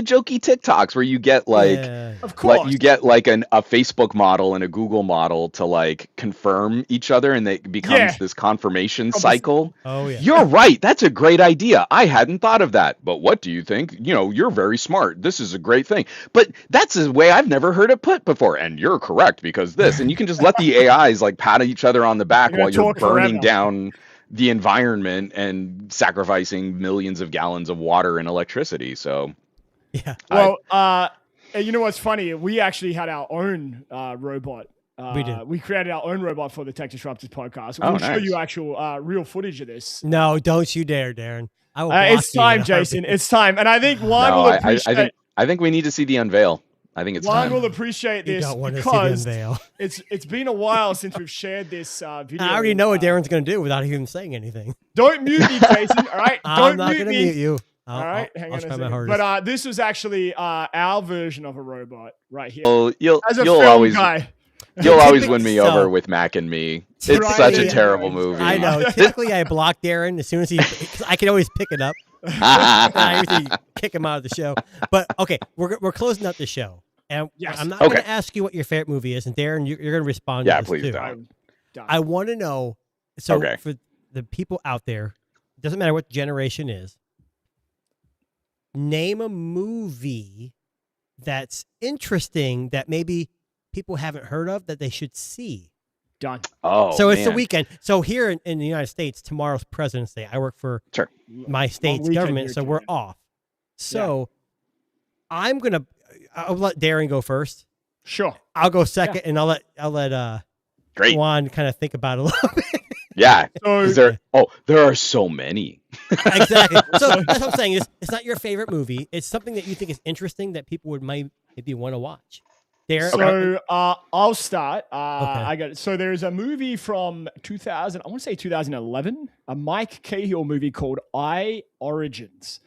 jokey TikToks where you get like, of course, like you get like a Facebook model and a Google model to like confirm each other, and it becomes this confirmation cycle. Oh yeah, you're right. That's a great idea. I hadn't thought of that. But what do you think? You're very smart. This is a great thing. But that's a way I've never heard it put before. And you're correct because this. And you can just let the AIs like pat each other on the back while you're burning down the environment and sacrificing millions of gallons of water and electricity. So, Well, you know what's funny? We actually had our own robot. We did. We created our own robot for the Tech Disruptors podcast. We'll show you actual real footage of this. No, don't you dare, Darren. I will it's time, Jason. It's time. And I think Juan will appreciate. I think we need to see the unveil. I think it's Juan time. will appreciate this because it's been a while since we've shared this video. I already know what Darren's going to do without even saying anything. Don't mute me, Jason. All right, I'm not going to mute you. All right, hang on a second. Hardest. But this was actually our version of a robot right here. Oh, you'll always guy. You'll always win me over with Mac and Me. It's such a terrible movie. I know. Typically, I block Darren as soon as because I can always pick it up. I usually kick him out of the show. But okay, we're closing up the show, and I'm not going to ask you what your favorite movie is, and Darren, you're going to respond. to this please too. don't. I want to know. So for the people out there, it doesn't matter what generation is. Name a movie that's interesting that maybe people haven't heard of that they should see. Done. Oh, so it's the weekend. So here in the United States, tomorrow's President's Day. I work for my state's government, so we're off. So I'll let Darren go first. Sure. I'll go second, and I'll let Juan kind of think about it a little bit. Yeah. There are so many. Exactly. So that's what I'm saying. It's not your favorite movie. It's something that you think is interesting that people would maybe want to watch. So I'll start. I got it. So there's a movie from 2000. I want to say 2011. A Mike Cahill movie called Origins.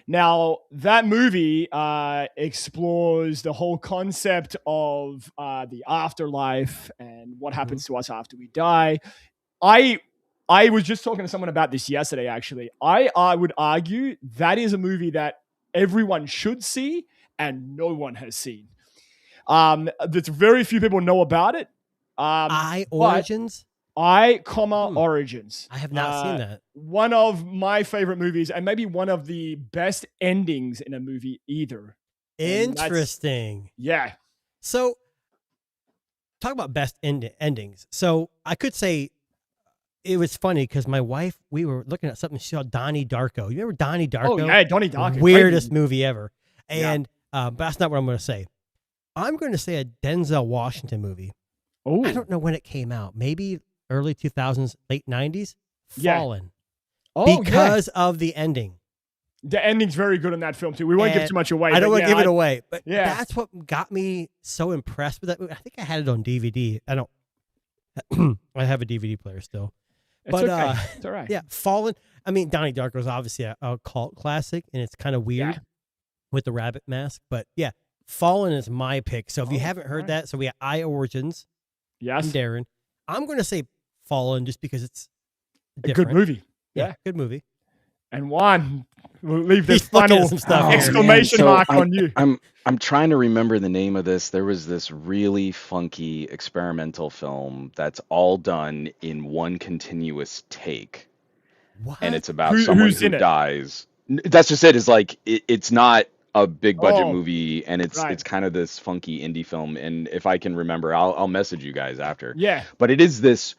Now that movie explores the whole concept of the afterlife and what happens to us after we die. I was just talking to someone about this yesterday. Actually, I would argue that is a movie that everyone should see and no one has seen. There's very few people know about it. Origins? Origins. I have not seen that. One of my favorite movies and maybe one of the best endings in a movie either. Interesting. Yeah. So talk about best endings. So I could say it was funny because my wife, we were looking at something, she saw Donnie Darko. You remember Donnie Darko? Oh, yeah, Donnie Darko. Weirdest movie ever. And but that's not what I'm going to say. I'm going to say a Denzel Washington movie. Oh, I don't know when it came out. Maybe early 2000s, late 90s. Fallen. Because of the ending. The ending's very good in that film too. We won't give too much away. I don't want to give it away, but yeah, that's what got me so impressed with that movie. I think I had it on DVD. I don't. I have a DVD player still. It's okay. It's all right. Yeah, Fallen. I mean, Donnie Darko is obviously a cult classic, and it's kind of weird with the rabbit mask. But yeah, Fallen is my pick. So if you haven't heard that, so we have Origins. Yes, and Darren. I'm going to say Fallen just because it's a different. good movie. Yeah, good movie. And Juan, we'll leave this final exclamation mark on you. I'm trying to remember the name of this. There was this really funky experimental film that's all done in one continuous take. What? And it's about someone who dies. That's just it. Is like it's not a big budget movie, and it's kind of this funky indie film. And if I can remember, I'll message you guys after. Yeah. But it is this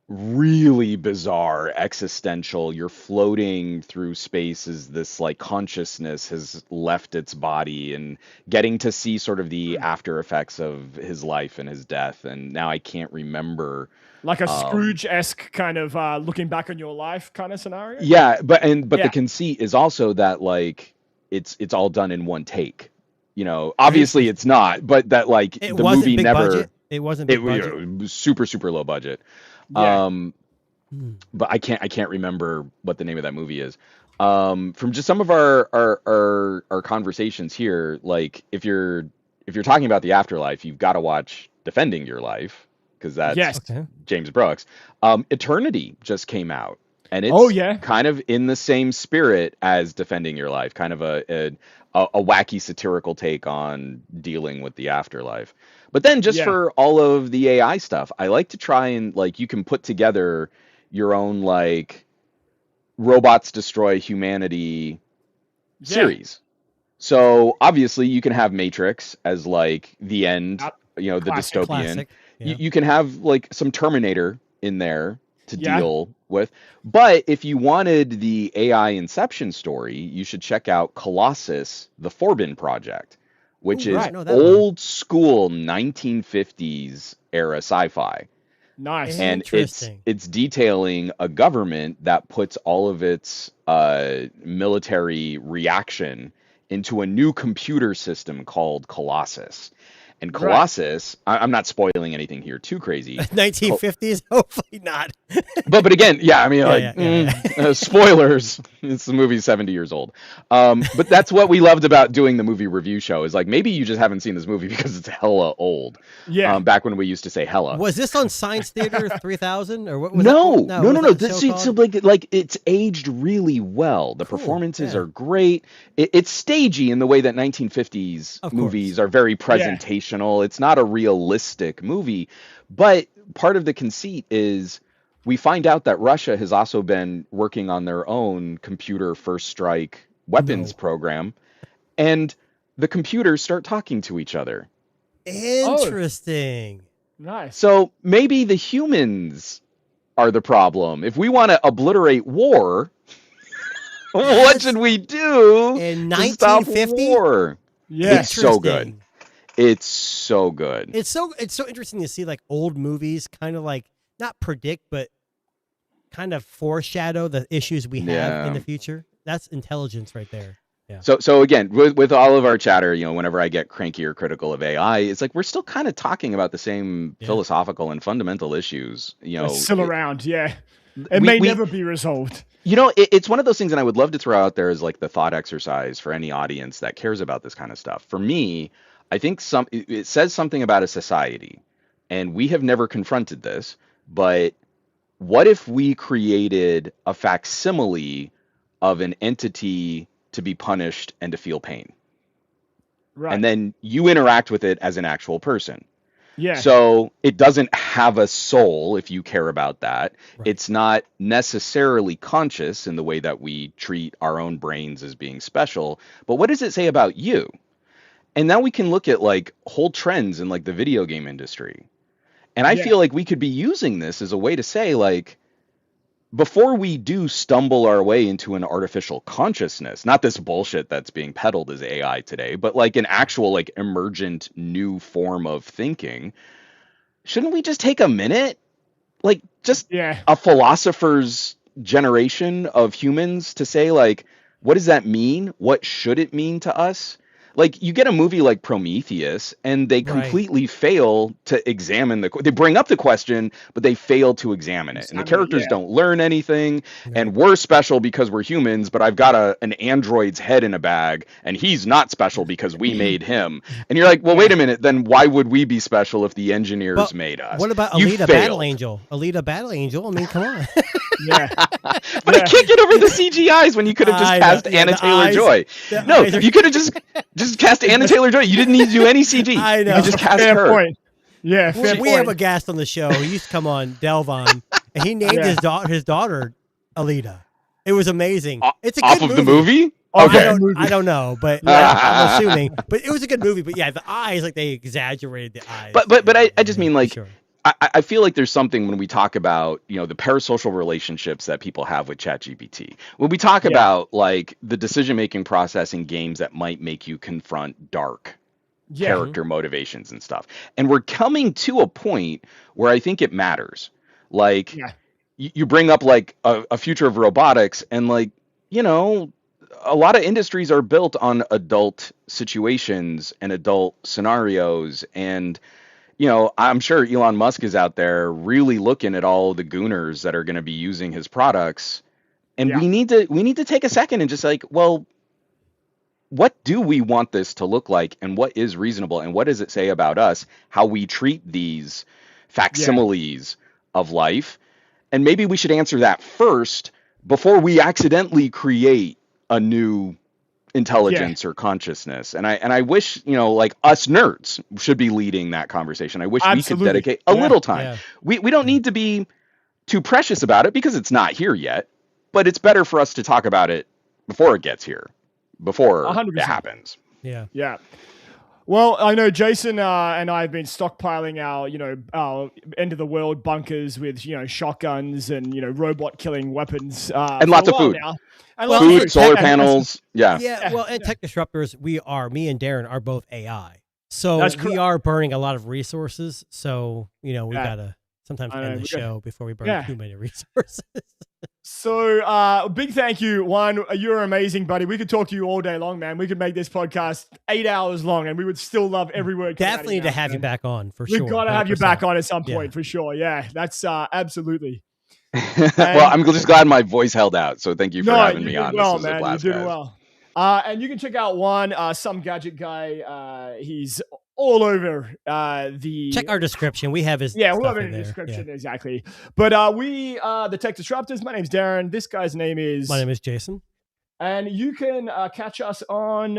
really bizarre existential, you're floating through space as this like consciousness has left its body, and getting to see sort of the after effects of his life and his death. And now I can't remember, like a Scrooge-esque kind of looking back on your life kind of scenario. Yeah, but the conceit is also that like it's all done in one take. You know, obviously it's not, but that like the movie never budget. It wasn't big budget. It was super low budget. Yeah. But I can't remember what the name of that movie is. From just some of our conversations here, like if you're talking about the afterlife, you've got to watch Defending Your Life, because that's James Brooks. Eternity just came out, and it's kind of in the same spirit as Defending Your Life, kind of a wacky satirical take on dealing with the afterlife. But then just for all of the AI stuff, I like to try and like you can put together your own like robots destroy humanity series. So obviously you can have Matrix as like the end, the dystopian. Classic. Yeah. You can have like some Terminator in there to deal with. But if you wanted the AI Inception story, you should check out Colossus, the Forbin Project, which is old school 1950s era sci-fi. Nice. And it's detailing a government that puts all of its military reaction into a new computer system called Colossus. And Colossus, I'm not spoiling anything here too crazy. 1950s, hopefully not. but again, spoilers. The movie's 70 years old. But that's what we loved about doing the movie review show, is like maybe you just haven't seen this movie because it's hella old. Yeah. Back when we used to say hella. Was this on Science Theater 3000 or what was No. So like it's aged really well. The performances are great. It's stagey in the way that 1950s movies are very presentational. It's not a realistic movie, but part of the conceit is we find out that Russia has also been working on their own computer first strike weapons program, and the computers start talking to each other. Interesting. Nice. So maybe the humans are the problem. If we want to obliterate war, what should we do in 1950? War? Yeah, it's so good. It's so good. It's so interesting to see like old movies kind of like not predict, but kind of foreshadow the issues we have in the future. That's intelligence right there. Yeah. So again, with all of our chatter, whenever I get cranky or critical of AI, it's like we're still kind of talking about the same philosophical and fundamental issues. They're still around, yeah. It we may never be resolved. It's one of those things, and I would love to throw out there as like the thought exercise for any audience that cares about this kind of stuff. For me, I think it says something about a society, and we have never confronted this, but what if we created a facsimile of an entity to be punished and to feel pain? Right. And then you interact with it as an actual person. Yeah. So it doesn't have a soul, if you care about that. Right. It's not necessarily conscious in the way that we treat our own brains as being special. But what does it say about you? And now we can look at like whole trends in like the video game industry. And I feel like we could be using this as a way to say, like, before we do stumble our way into an artificial consciousness, not this bullshit that's being peddled as AI today, but like an actual like emergent new form of thinking, shouldn't we just take a minute? Like just a philosopher's generation of humans to say, like, what does that mean? What should it mean to us? Like, you get a movie like Prometheus, and they completely fail to examine they bring up the question, but they fail to examine it. And the characters don't learn anything, and we're special because we're humans, but I've got an android's head in a bag, and he's not special because we made him. And you're like, well, wait a minute, then why would we be special if the engineers made us? What about Alita Battle Angel? Alita Battle Angel? I mean, come on. But I can't get over the CGIs when you could have just cast Anna Taylor-Joy. No, you could have just cast Anna Taylor-Joy. You didn't need to do any CG. I know. You could just cast her. Point. Yeah, we have a guest on the show. He used to come on, Delvon, and he named his daughter Alita. It was amazing. It's a good movie. Off of the movie? Okay. I don't know, but I'm assuming. But it was a good movie. But yeah, the eyes, like they exaggerated the eyes. But I just mean like. Sure. I feel like there's something when we talk about, the parasocial relationships that people have with ChatGPT. When we talk about like the decision-making process in games that might make you confront dark character motivations and stuff. And we're coming to a point where I think it matters. Like you bring up like a future of robotics, and like, a lot of industries are built on adult situations and adult scenarios, and I'm sure Elon Musk is out there really looking at all the gooners that are going to be using his products. And we need to take a second and just like, well, what do we want this to look like, and what is reasonable, and what does it say about us, how we treat these facsimiles of life? And maybe we should answer that first before we accidentally create a new intelligence or consciousness. And I wish, like us nerds should be leading that conversation. I wish we could dedicate a little time. We don't need to be too precious about it because it's not here yet, but it's better for us to talk about it before it gets here, before 100%. It happens. Yeah. Well, I know Jason and I have been stockpiling our end of the world bunkers with, shotguns and, robot killing weapons. And lots of food. Now. Food, solar panels. Yeah. Well, at Tech Disruptors, me and Darren are both AI. So we are burning a lot of resources. So, we got to sometimes end the show before we burn too many resources. So, big thank you, Juan. You're amazing, buddy. We could talk to you all day long, man. We could make this podcast 8 hours long, and we would still love every word. Definitely need to have you back on, for sure. We've got to have you back on at some point, for sure. Yeah, that's absolutely. Well, I'm just glad my voice held out. So thank you for having me on. Well, this was a blast, you did well. And you can check out Juan, some gadget guy. He's all over check our description. We have his we'll have it in the description, exactly. But we the Tech Disruptors. My name's Darren. This guy's name is Jason. And you can catch us on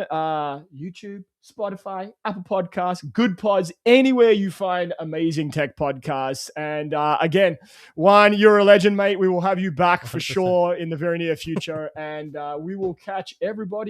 YouTube, Spotify, Apple Podcasts, Good Pods, anywhere you find amazing tech podcasts. And again, Juan, you're a legend, mate. We will have you back for 100%. sure in the very near future. And we will catch everybody